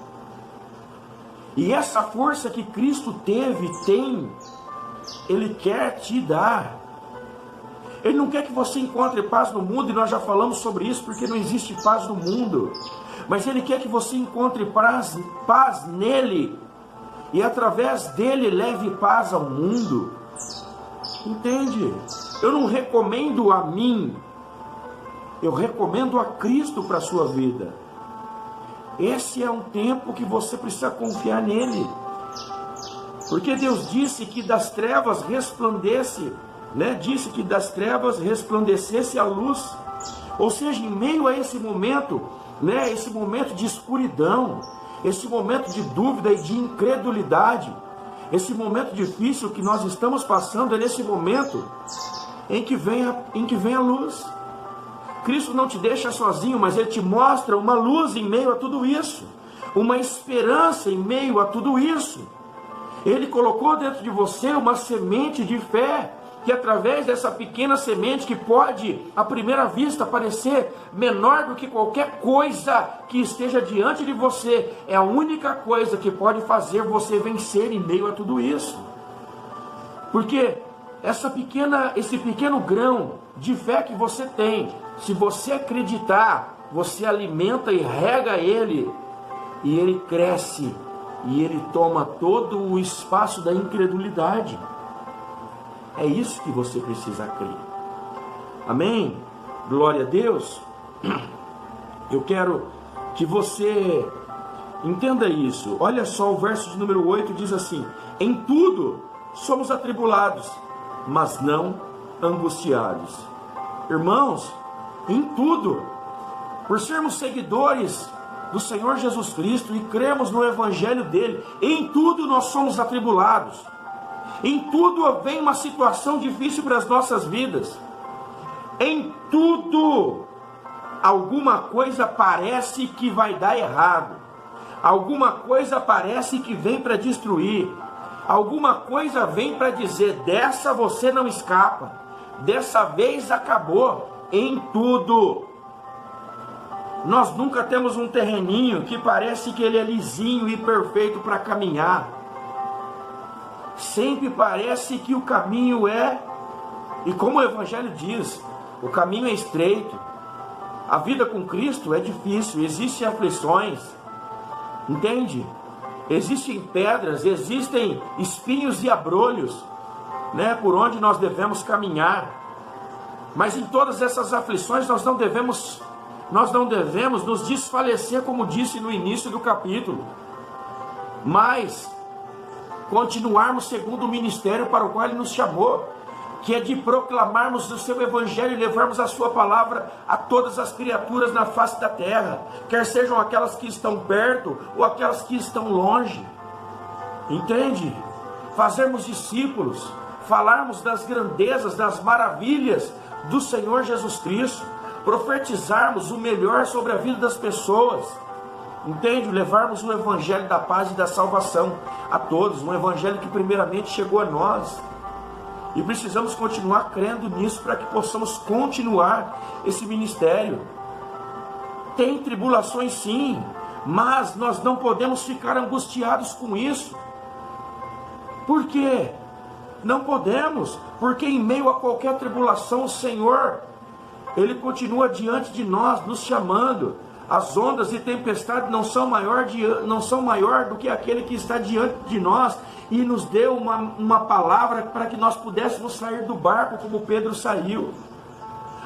S1: E essa força que Cristo teve, tem, Ele quer te dar. Ele não quer que você encontre paz no mundo, e nós já falamos sobre isso, porque não existe paz no mundo. Mas Ele quer que você encontre paz nele, e através dele leve paz ao mundo. Entende? Eu não recomendo a mim, eu recomendo a Cristo para a sua vida. Esse é um tempo que você precisa confiar nele. Porque Deus disse que das trevas resplandece, disse que das trevas resplandecesse a luz. Ou seja, em meio a esse momento, esse momento de escuridão, esse momento de dúvida e de incredulidade, esse momento difícil que nós estamos passando, é nesse momento em que vem a luz. Cristo não te deixa sozinho, mas Ele te mostra uma luz em meio a tudo isso, uma esperança em meio a tudo isso. Ele colocou dentro de você uma semente de fé, que através dessa pequena semente, que pode, à primeira vista, parecer menor do que qualquer coisa que esteja diante de você, é a única coisa que pode fazer você vencer em meio a tudo isso. Porque esse pequeno grão de fé que você tem, se você acreditar, você alimenta e rega ele, e ele cresce, e ele toma todo o espaço da incredulidade. É isso que você precisa crer. Amém? Glória a Deus. Eu quero que você entenda isso. Olha só, o verso de número 8 diz assim: em tudo somos atribulados, mas não angustiados. Irmãos, em tudo, por sermos seguidores do Senhor Jesus Cristo e cremos no Evangelho dele, em tudo nós somos atribulados. Em tudo vem uma situação difícil para as nossas vidas. Em tudo, alguma coisa parece que vai dar errado. Alguma coisa parece que vem para destruir. Alguma coisa vem para dizer: dessa você não escapa. Dessa vez acabou. Em tudo. Nós nunca temos um terreninho que parece que ele é lisinho e perfeito para caminhar. Sempre parece que o caminho e como o Evangelho diz, o caminho é estreito. A vida com Cristo é difícil, existem aflições, entende? Existem pedras, existem espinhos e abrolhos, por onde nós devemos caminhar. Mas em todas essas aflições nós não devemos nos desfalecer, como disse no início do capítulo, mas continuarmos segundo o ministério para o qual Ele nos chamou. que é de proclamarmos o seu evangelho e levarmos a sua palavra a todas as criaturas na face da terra, quer sejam aquelas que estão perto ou aquelas que estão longe. Entende? Fazermos discípulos, falarmos das grandezas, das maravilhas do Senhor Jesus Cristo, profetizarmos o melhor sobre a vida das pessoas. Entende? Levarmos o evangelho da paz e da salvação a todos, um evangelho que primeiramente chegou a nós. E precisamos continuar crendo nisso para que possamos continuar esse ministério. Tem tribulações sim, mas nós não podemos ficar angustiados com isso. Por quê? Não podemos, porque em meio a qualquer tribulação o Senhor, Ele continua diante de nós, nos chamando. As ondas e tempestades não são maior do que aquele que está diante de nós e nos deu uma palavra para que nós pudéssemos sair do barco como Pedro saiu.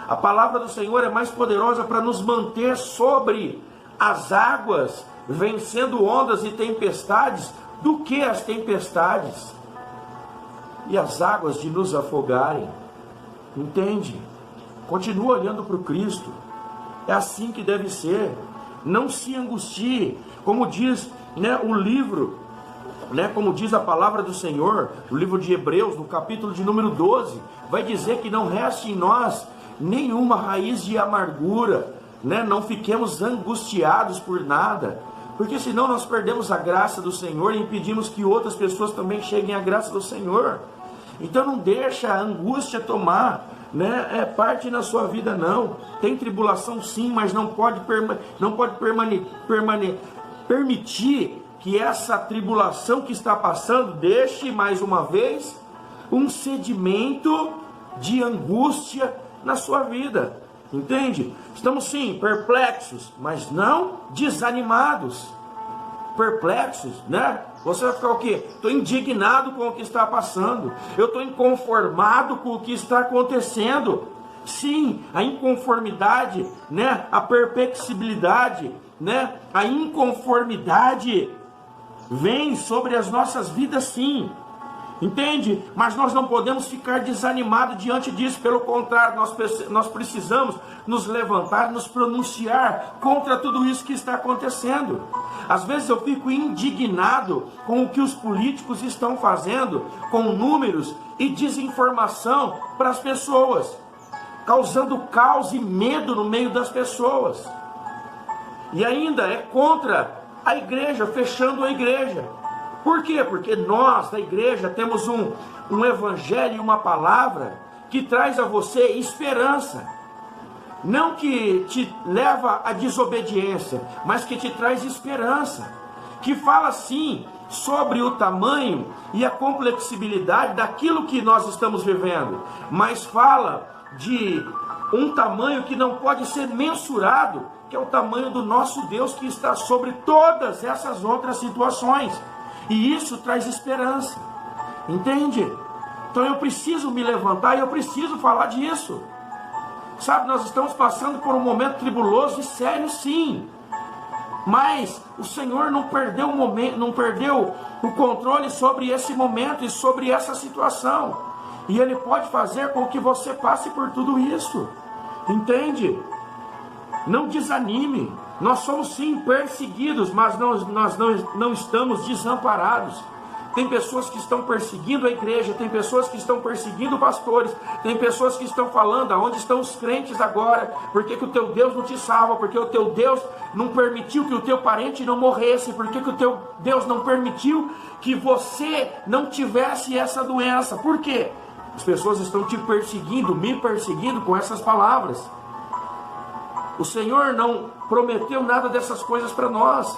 S1: A palavra do Senhor é mais poderosa para nos manter sobre as águas, vencendo ondas e tempestades, do que as tempestades e as águas de nos afogarem. Entende? Continua olhando para o Cristo. É assim que deve ser. Não se angustie, como diz o livro, como diz a palavra do Senhor, o livro de Hebreus, no capítulo de número 12, vai dizer que não reste em nós nenhuma raiz de amargura, não fiquemos angustiados por nada, porque senão nós perdemos a graça do Senhor e impedimos que outras pessoas também cheguem à graça do Senhor. Então não deixa a angústia tomar parte na sua vida, não. Tem tribulação sim, mas não pode permitir que essa tribulação que está passando deixe mais uma vez um sedimento de angústia na sua vida. Entende? Estamos sim perplexos, mas não desanimados. Perplexos, Você vai ficar o quê? Estou indignado com o que está passando. Eu estou inconformado com o que está acontecendo. Sim, a inconformidade, a perplexibilidade, a inconformidade vem sobre as nossas vidas, sim. Entende? Mas nós não podemos ficar desanimados diante disso. Pelo contrário, nós precisamos nos levantar, nos pronunciar contra tudo isso que está acontecendo. Às vezes eu fico indignado com o que os políticos estão fazendo, com números e desinformação para as pessoas, causando caos e medo no meio das pessoas. E ainda é contra a igreja, fechando a igreja. Por quê? Porque nós, da igreja, temos um evangelho e uma palavra que traz a você esperança. Não que te leva à desobediência, mas que te traz esperança. Que fala sim sobre o tamanho e a complexibilidade daquilo que nós estamos vivendo. Mas fala de um tamanho que não pode ser mensurado, que é o tamanho do nosso Deus que está sobre todas essas outras situações. E isso traz esperança. Entende? Então eu preciso me levantar e eu preciso falar disso. Sabe, nós estamos passando por um momento tribuloso e sério, sim. Mas o Senhor não perdeu o momento, não perdeu o controle sobre esse momento e sobre essa situação. E Ele pode fazer com que você passe por tudo isso. Entende? Não desanime. Nós somos sim perseguidos, mas nós não estamos desamparados. Tem pessoas que estão perseguindo a igreja, tem pessoas que estão perseguindo pastores, tem pessoas que estão falando aonde estão os crentes agora, porque que o teu Deus não te salva, porque o teu Deus não permitiu que o teu parente não morresse, porque que o teu Deus não permitiu que você não tivesse essa doença. Por quê? As pessoas estão te perseguindo, me perseguindo com essas palavras. O Senhor não prometeu nada dessas coisas para nós.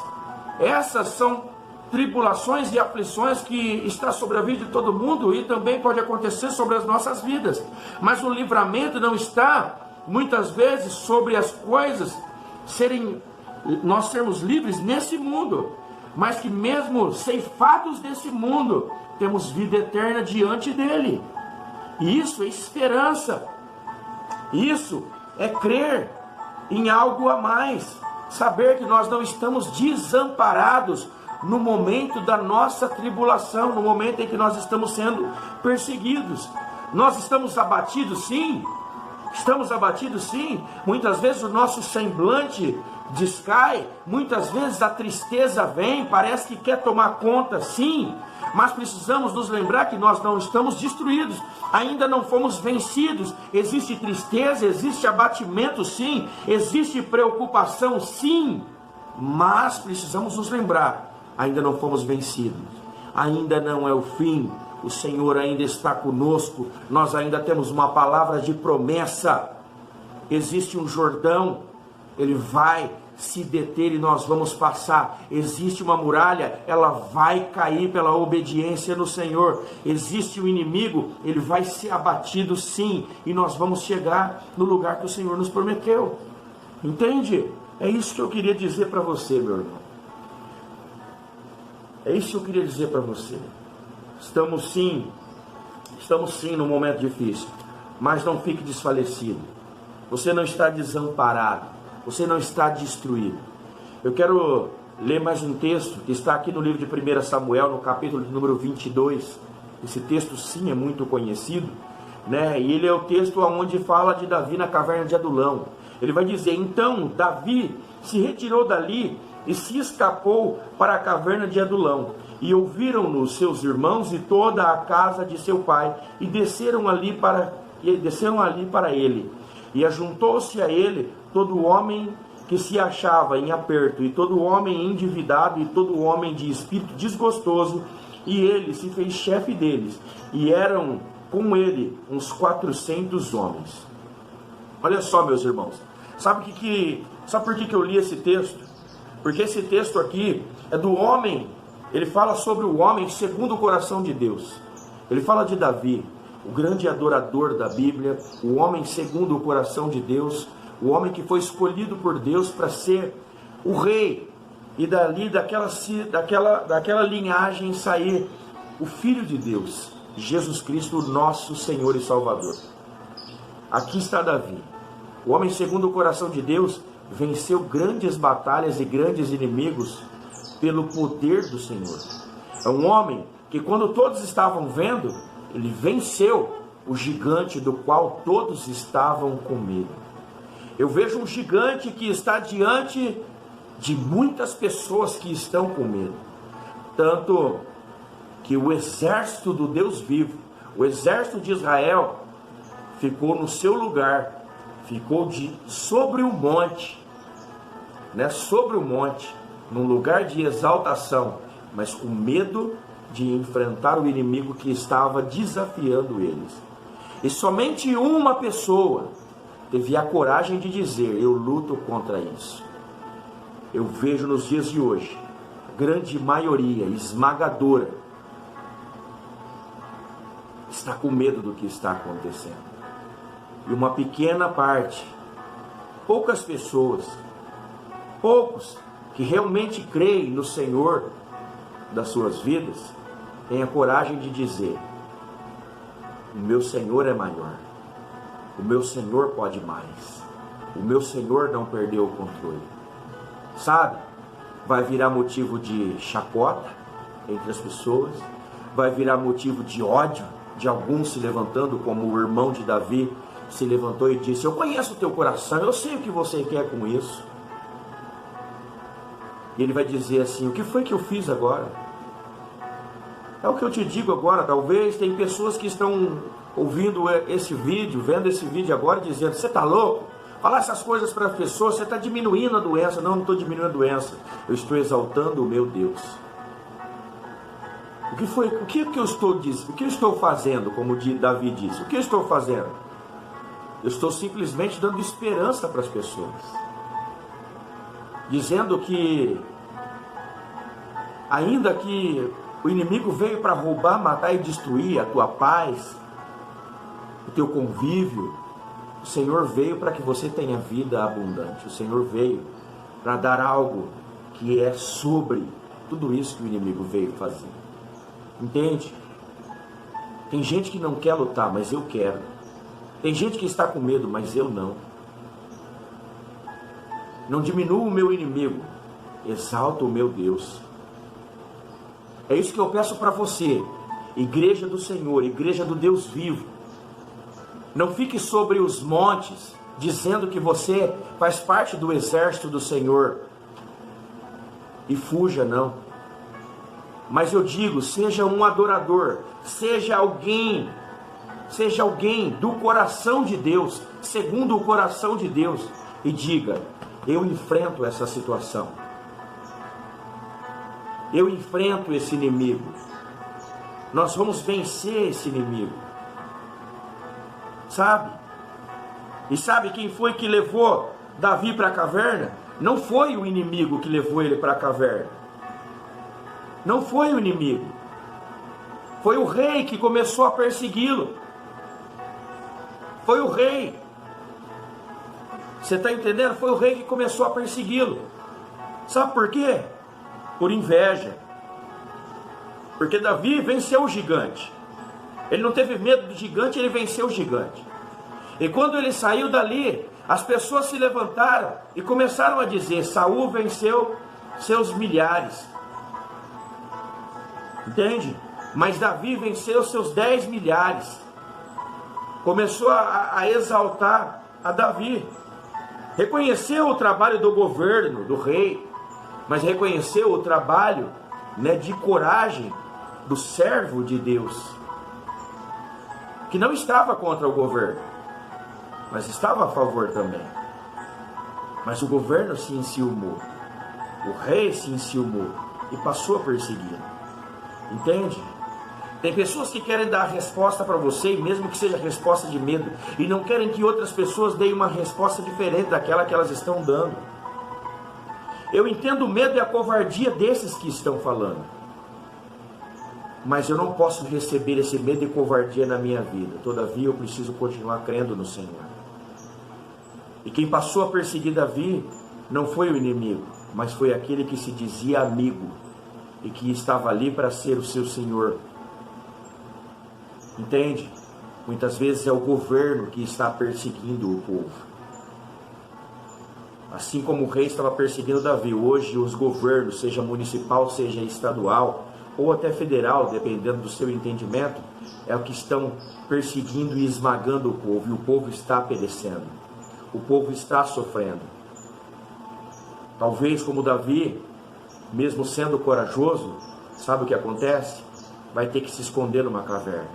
S1: Essas são tribulações e aflições que está sobre a vida de todo mundo e também pode acontecer sobre as nossas vidas. Mas o livramento não está, muitas vezes, sobre as coisas nós sermos livres nesse mundo, mas que mesmo ceifados desse mundo, temos vida eterna diante dele. E isso é esperança. Isso é crer em algo a mais. Saber que nós não estamos desamparados no momento da nossa tribulação, no momento em que nós estamos sendo perseguidos. Nós estamos abatidos, sim. Estamos abatidos, sim. Muitas vezes o nosso semblante descai, muitas vezes a tristeza vem, parece que quer tomar conta, sim. Mas precisamos nos lembrar que nós não estamos destruídos, ainda não fomos vencidos. Existe tristeza, existe abatimento, sim. Existe preocupação, sim. Mas precisamos nos lembrar, ainda não fomos vencidos, ainda não é o fim. O Senhor ainda está conosco, nós ainda temos uma palavra de promessa. Existe um Jordão, ele vai se deter e nós vamos passar. Existe uma muralha, ela vai cair pela obediência no Senhor. Existe um inimigo, ele vai ser abatido, sim, e nós vamos chegar no lugar que o Senhor nos prometeu. Entende? É isso que eu queria dizer para você, meu irmão. É isso que eu queria dizer para você. Estamos sim num momento difícil, mas não fique desfalecido. Você não está desamparado, você não está destruído. Eu quero ler mais um texto que está aqui no livro de 1 Samuel, no capítulo de número 22. Esse texto sim é muito conhecido, né? E ele é o texto onde fala de Davi na caverna de Adulão. Ele vai dizer: então Davi se retirou dali e se escapou para a caverna de Adulão. E ouviram-no seus irmãos e toda a casa de seu pai, e desceram ali para ele. E ajuntou-se a ele todo homem que se achava em aperto, e todo homem endividado, e todo homem de espírito desgostoso, e ele se fez chefe deles, e eram com ele uns 400 homens. Olha só, meus irmãos, sabe por que eu li esse texto? Porque esse texto aqui é do homem. Ele fala sobre o homem segundo o coração de Deus. Ele fala de Davi, o grande adorador da Bíblia, o homem segundo o coração de Deus, o homem que foi escolhido por Deus para ser o rei, e dali daquela linhagem sair o Filho de Deus, Jesus Cristo, nosso Senhor e Salvador. Aqui está Davi, o homem segundo o coração de Deus, venceu grandes batalhas e grandes inimigos pelo poder do Senhor. É um homem que, quando todos estavam vendo, ele venceu o gigante do qual todos estavam com medo. Eu vejo um gigante que está diante de muitas pessoas que estão com medo. Tanto que o exército do Deus vivo, o exército de Israel, ficou no seu lugar, ficou sobre o monte, sobre o monte, num lugar de exaltação, mas com medo de enfrentar o inimigo que estava desafiando eles. E somente uma pessoa teve a coragem de dizer: eu luto contra isso. Eu vejo nos dias de hoje, a grande maioria esmagadora está com medo do que está acontecendo. E uma pequena parte, poucas pessoas, poucos que realmente creem no Senhor das suas vidas, têm a coragem de dizer: o meu Senhor é maior, o meu Senhor pode mais, o meu Senhor não perdeu o controle. Sabe, vai virar motivo de chacota entre as pessoas, vai virar motivo de ódio, de alguns se levantando, como o irmão de Davi se levantou e disse: eu conheço o teu coração, eu sei o que você quer com isso. E ele vai dizer assim: o que foi que eu fiz agora? É o que eu te digo agora. Talvez tem pessoas que estão ouvindo esse vídeo, vendo esse vídeo agora, dizendo: você está louco? Falar essas coisas para as pessoas, você está diminuindo a doença. Não estou diminuindo a doença, eu estou exaltando o meu Deus. O que eu estou fazendo, como Davi disse? O que eu estou fazendo? Eu estou simplesmente dando esperança para as pessoas, dizendo que, ainda que o inimigo veio para roubar, matar e destruir a tua paz, o teu convívio, o Senhor veio para que você tenha vida abundante. O Senhor veio para dar algo que é sobre tudo isso que o inimigo veio fazer. Entende? Tem gente que não quer lutar, mas eu quero. Tem gente que está com medo, mas eu não. Não diminua o meu inimigo, exalta o meu Deus. É isso que eu peço para você, igreja do Senhor, igreja do Deus vivo. Não fique sobre os montes, dizendo que você faz parte do exército do Senhor. E fuja, não. Mas eu digo, seja um adorador, seja alguém do coração de Deus, segundo o coração de Deus, e diga: eu enfrento essa situação. Eu enfrento esse inimigo. Nós vamos vencer esse inimigo. Sabe? E sabe quem foi que levou Davi para a caverna? Não foi o inimigo que levou ele para a caverna. Não foi o inimigo. Foi o rei que começou a persegui-lo. Foi o rei. Você está entendendo? Foi o rei que começou a persegui-lo. Sabe por quê? Por inveja. Porque Davi venceu o gigante. Ele não teve medo do gigante, ele venceu o gigante. E quando ele saiu dali, as pessoas se levantaram e começaram a dizer: Saul venceu seus milhares. Entende? Mas Davi venceu seus 10 milhares. Começou a exaltar a Davi. Reconheceu o trabalho do governo, do rei, mas reconheceu o trabalho, de coragem do servo de Deus, que não estava contra o governo, mas estava a favor também. Mas o governo se enciumou, o rei se enciumou e passou a persegui-lo. Entende? Tem pessoas que querem dar a resposta para você, mesmo que seja resposta de medo, e não querem que outras pessoas deem uma resposta diferente daquela que elas estão dando. Eu entendo o medo e a covardia desses que estão falando, mas eu não posso receber esse medo e covardia na minha vida. Todavia eu preciso continuar crendo no Senhor. E quem passou a perseguir Davi não foi o inimigo, mas foi aquele que se dizia amigo e que estava ali para ser o seu senhor. Entende? Muitas vezes é o governo que está perseguindo o povo. Assim como o rei estava perseguindo Davi, hoje os governos, seja municipal, seja estadual, ou até federal, dependendo do seu entendimento, é o que estão perseguindo e esmagando o povo, e o povo está perecendo, o povo está sofrendo. Talvez como Davi, mesmo sendo corajoso, sabe o que acontece? Vai ter que se esconder numa caverna,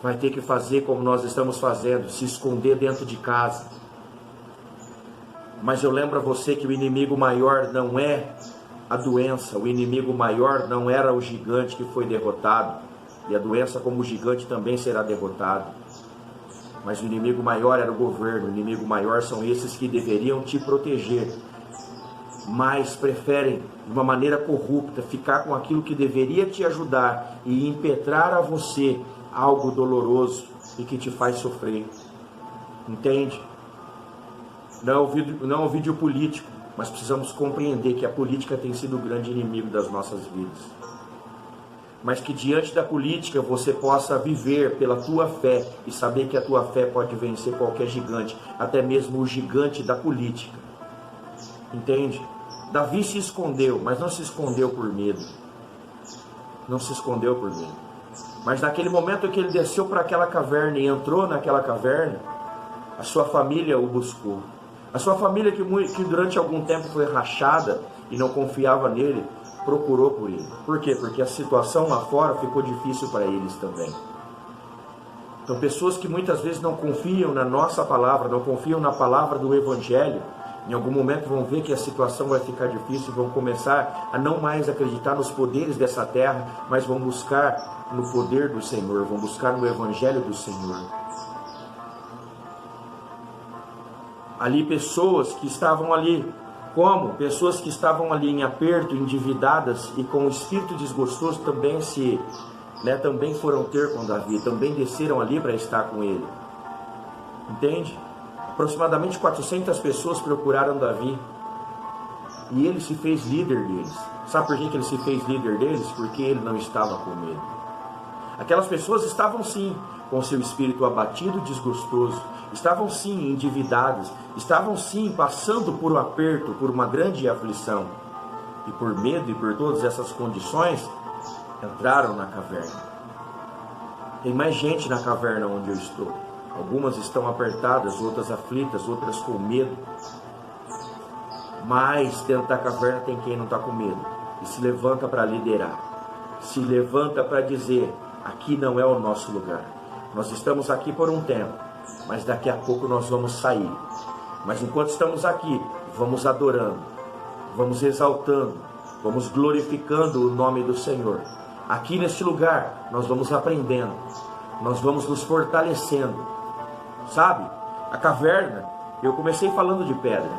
S1: vai ter que fazer como nós estamos fazendo, se esconder dentro de casa. Mas eu lembro a você que o inimigo maior não é a doença, o inimigo maior não era o gigante que foi derrotado, e a doença como o gigante também será derrotado. Mas o inimigo maior era o governo, o inimigo maior são esses que deveriam te proteger, mas preferem, de uma maneira corrupta, ficar com aquilo que deveria te ajudar e impetrar a você algo doloroso e que te faz sofrer. Entende? Não é um vídeo político, mas precisamos compreender que a política tem sido o grande inimigo das nossas vidas. Mas que diante da política você possa viver pela tua fé e saber que a tua fé pode vencer qualquer gigante, até mesmo o gigante da política. Entende? Davi se escondeu, mas não se escondeu por medo. Não se escondeu por medo. Mas naquele momento que ele desceu para aquela caverna e entrou naquela caverna, a sua família o buscou. A sua família que durante algum tempo foi rachada e não confiava nele, procurou por ele. Por quê? Porque a situação lá fora ficou difícil para eles também. Então pessoas que muitas vezes não confiam na nossa palavra, não confiam na palavra do Evangelho, em algum momento vão ver que a situação vai ficar difícil e vão começar a não mais acreditar nos poderes dessa terra, mas vão buscar no poder do Senhor, vão buscar no Evangelho do Senhor. Ali pessoas que estavam ali, como? Pessoas que estavam ali em aperto, endividadas e com o espírito desgostoso também foram ter com Davi, também desceram ali para estar com ele. Entende? Aproximadamente 400 pessoas procuraram Davi e ele se fez líder deles. Sabe por que ele se fez líder deles? Porque ele não estava com medo. Aquelas pessoas estavam sim com seu espírito abatido e desgostoso, estavam sim endividadas, estavam sim passando por um aperto, por uma grande aflição, e por medo e por todas essas condições entraram na caverna. Tem mais gente na caverna onde eu estou. Algumas estão apertadas, outras aflitas, outras com medo. Mas dentro da caverna tem quem não está com medo e se levanta para liderar, se levanta para dizer: aqui não é o nosso lugar. Nós estamos aqui por um tempo, mas daqui a pouco nós vamos sair. Mas enquanto estamos aqui, vamos adorando, vamos exaltando, vamos glorificando o nome do Senhor. Aqui neste lugar nós vamos aprendendo, nós vamos nos fortalecendo. Sabe, a caverna, eu comecei falando de pedra,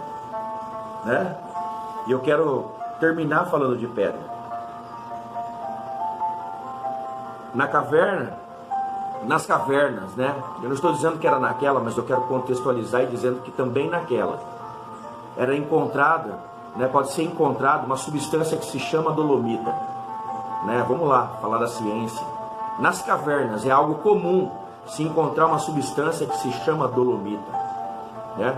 S1: né? E eu quero terminar falando de pedra. Na caverna, nas cavernas, né? Eu não estou dizendo que era naquela, mas eu quero contextualizar e dizendo que também naquela era encontrada, né? Pode ser encontrada uma substância que se chama dolomita, né? Vamos lá, falar da ciência. Nas cavernas é algo comum se encontrar uma substância que se chama dolomita, né?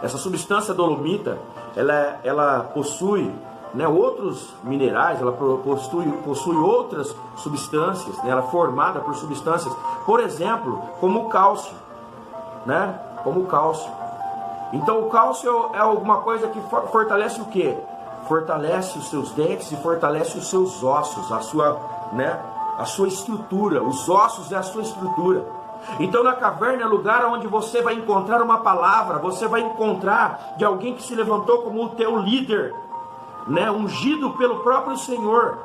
S1: Essa substância dolomita, ela possui, né, outros minerais, ela possui outras substâncias, né, ela é formada por substâncias, por exemplo, como o cálcio, né? Como o cálcio. Então o cálcio é alguma coisa que fortalece o quê? Fortalece os seus dentes e fortalece os seus ossos, a sua estrutura. Os ossos é a sua estrutura. Então na caverna é lugar onde você vai encontrar uma palavra, você vai encontrar de alguém que se levantou como o teu líder, né, ungido pelo próprio Senhor.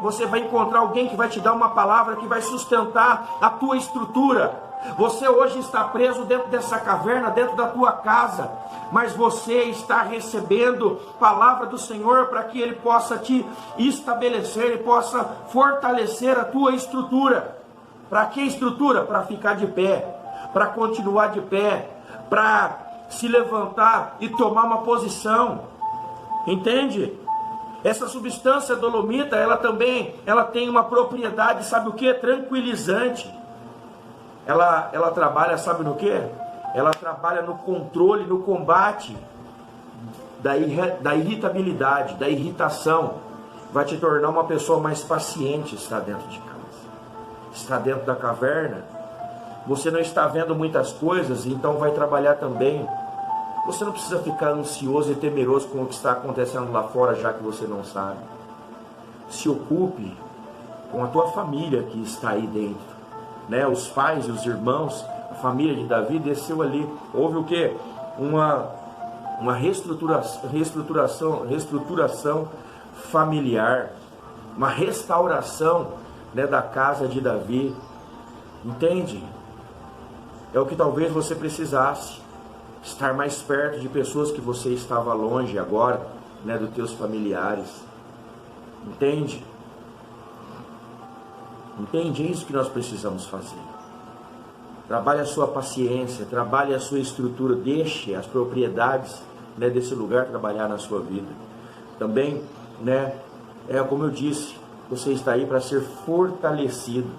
S1: Você vai encontrar alguém que vai te dar uma palavra que vai sustentar a tua estrutura. Você hoje está preso dentro dessa caverna, dentro da tua casa, mas você está recebendo palavra do Senhor para que Ele possa te estabelecer e possa fortalecer a tua estrutura. Para que estrutura? Para ficar de pé, para continuar de pé, para se levantar e tomar uma posição. Entende? Essa substância dolomita, ela tem uma propriedade, sabe o que? Tranquilizante. Ela trabalha, sabe no que? Ela trabalha no controle, no combate da irritabilidade, da irritação. Vai te tornar uma pessoa mais paciente, está dentro de casa. Está dentro da caverna. Você não está vendo muitas coisas, então vai trabalhar também. Você não precisa ficar ansioso e temeroso com o que está acontecendo lá fora, já que você não sabe. Se ocupe com a tua família que está aí dentro, né? Os pais e os irmãos, a família de Davi desceu ali. Houve o quê? Uma reestruturação familiar, uma restauração, né, da casa de Davi. Entende? É o que talvez você precisasse. Estar mais perto de pessoas que você estava longe agora, né, dos teus familiares. Entende? Entende? É isso que nós precisamos fazer. Trabalhe a sua paciência, trabalhe a sua estrutura, deixe as propriedades, né, desse lugar trabalhar na sua vida. Também, né, como eu disse, você está aí para ser fortalecido.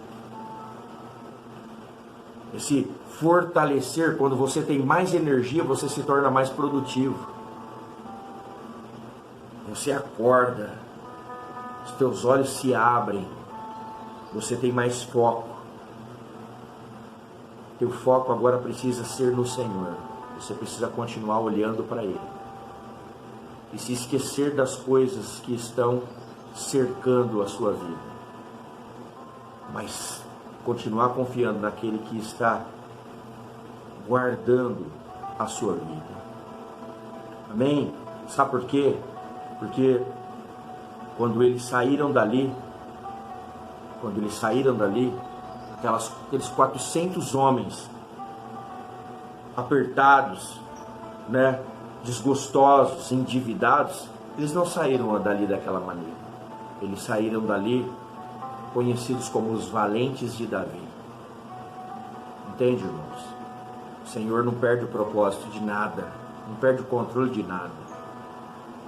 S1: Esse fortalecer, quando você tem mais energia, você se torna mais produtivo. Você acorda, os teus olhos se abrem, você tem mais foco. Teu foco agora precisa ser no Senhor. Você precisa continuar olhando para Ele e se esquecer das coisas que estão cercando a sua vida, mas continuar confiando naquele que está guardando a sua vida. Amém? Sabe por quê? Porque quando eles saíram dali, aqueles 400 homens apertados, né, desgostosos, endividados, eles não saíram dali daquela maneira. Eles saíram dali conhecidos como os valentes de Davi. Entende, irmãos? O Senhor não perde o propósito de nada, não perde o controle de nada.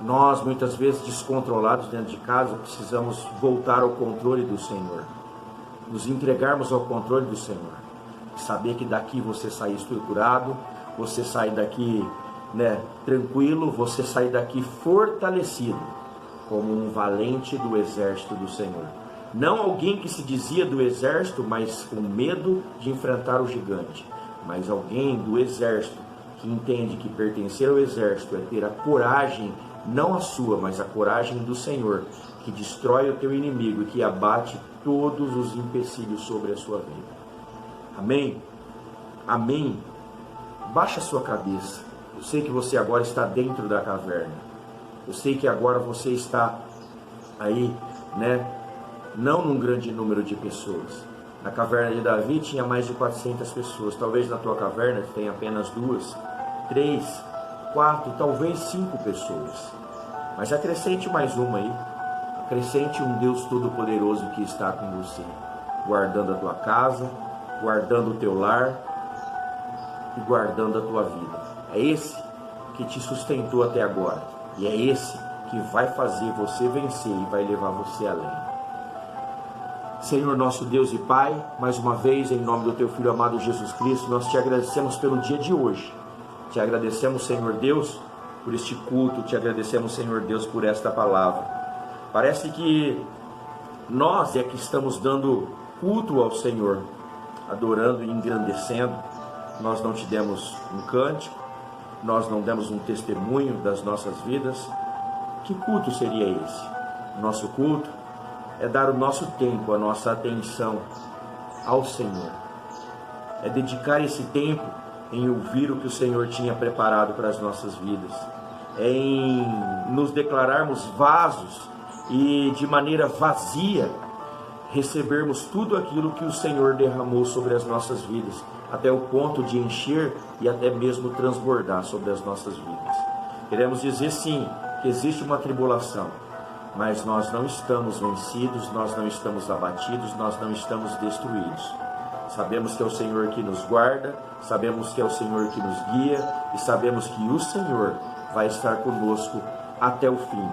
S1: Nós, muitas vezes, descontrolados dentro de casa, precisamos voltar ao controle do Senhor, nos entregarmos ao controle do Senhor, saber que daqui você sai estruturado, você sai daqui, né, tranquilo, você sai daqui fortalecido, como um valente do exército do Senhor. Não alguém que se dizia do exército, mas com medo de enfrentar o gigante, mas alguém do exército que entende que pertencer ao exército é ter a coragem, não a sua, mas a coragem do Senhor, que destrói o teu inimigo e que abate todos os empecilhos sobre a sua vida. Amém? Amém? Baixa a sua cabeça. Eu sei que você agora está dentro da caverna. Eu sei que agora você está aí, não num grande número de pessoas. Na caverna de Davi tinha mais de 400 pessoas. Talvez na tua caverna tenha apenas 2, 3, 4, talvez 5 pessoas. Mas acrescente mais uma aí. Acrescente um Deus Todo-Poderoso que está com você, guardando a tua casa, guardando o teu lar e guardando a tua vida. É esse que te sustentou até agora. E é esse que vai fazer você vencer e vai levar você além. Senhor nosso Deus e Pai, mais uma vez, em nome do Teu Filho amado Jesus Cristo, nós Te agradecemos pelo dia de hoje. Te agradecemos, Senhor Deus, por este culto. Te agradecemos, Senhor Deus, por esta palavra. Parece que nós é que estamos dando culto ao Senhor, adorando e engrandecendo. Nós não Te demos um cântico, nós não demos um testemunho das nossas vidas. Que culto seria esse? Nosso culto é dar o nosso tempo, a nossa atenção ao Senhor. É dedicar esse tempo em ouvir o que o Senhor tinha preparado para as nossas vidas. É em nos declararmos vasos e de maneira vazia recebermos tudo aquilo que o Senhor derramou sobre as nossas vidas, até o ponto de encher e até mesmo transbordar sobre as nossas vidas. Queremos dizer sim, que existe uma tribulação, mas nós não estamos vencidos, nós não estamos abatidos, nós não estamos destruídos. Sabemos que é o Senhor que nos guarda, sabemos que é o Senhor que nos guia e sabemos que o Senhor vai estar conosco até o fim.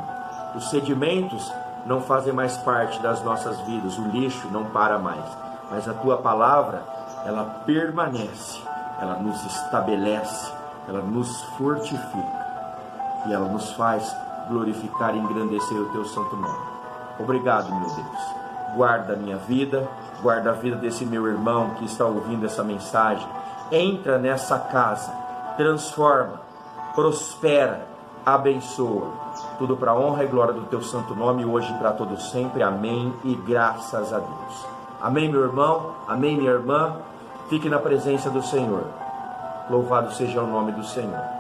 S1: Os sedimentos não fazem mais parte das nossas vidas, o lixo não para mais, mas a Tua palavra, ela permanece, ela nos estabelece, ela nos fortifica e ela nos faz glorificar e engrandecer o Teu santo nome. Obrigado, meu Deus. Guarda a minha vida, guarda a vida desse meu irmão que está ouvindo essa mensagem. Entra nessa casa, transforma, prospera, abençoa. Tudo para a honra e glória do Teu santo nome, hoje e para todos sempre. Amém e graças a Deus. Amém, meu irmão. Amém, minha irmã. Fique na presença do Senhor. Louvado seja o nome do Senhor.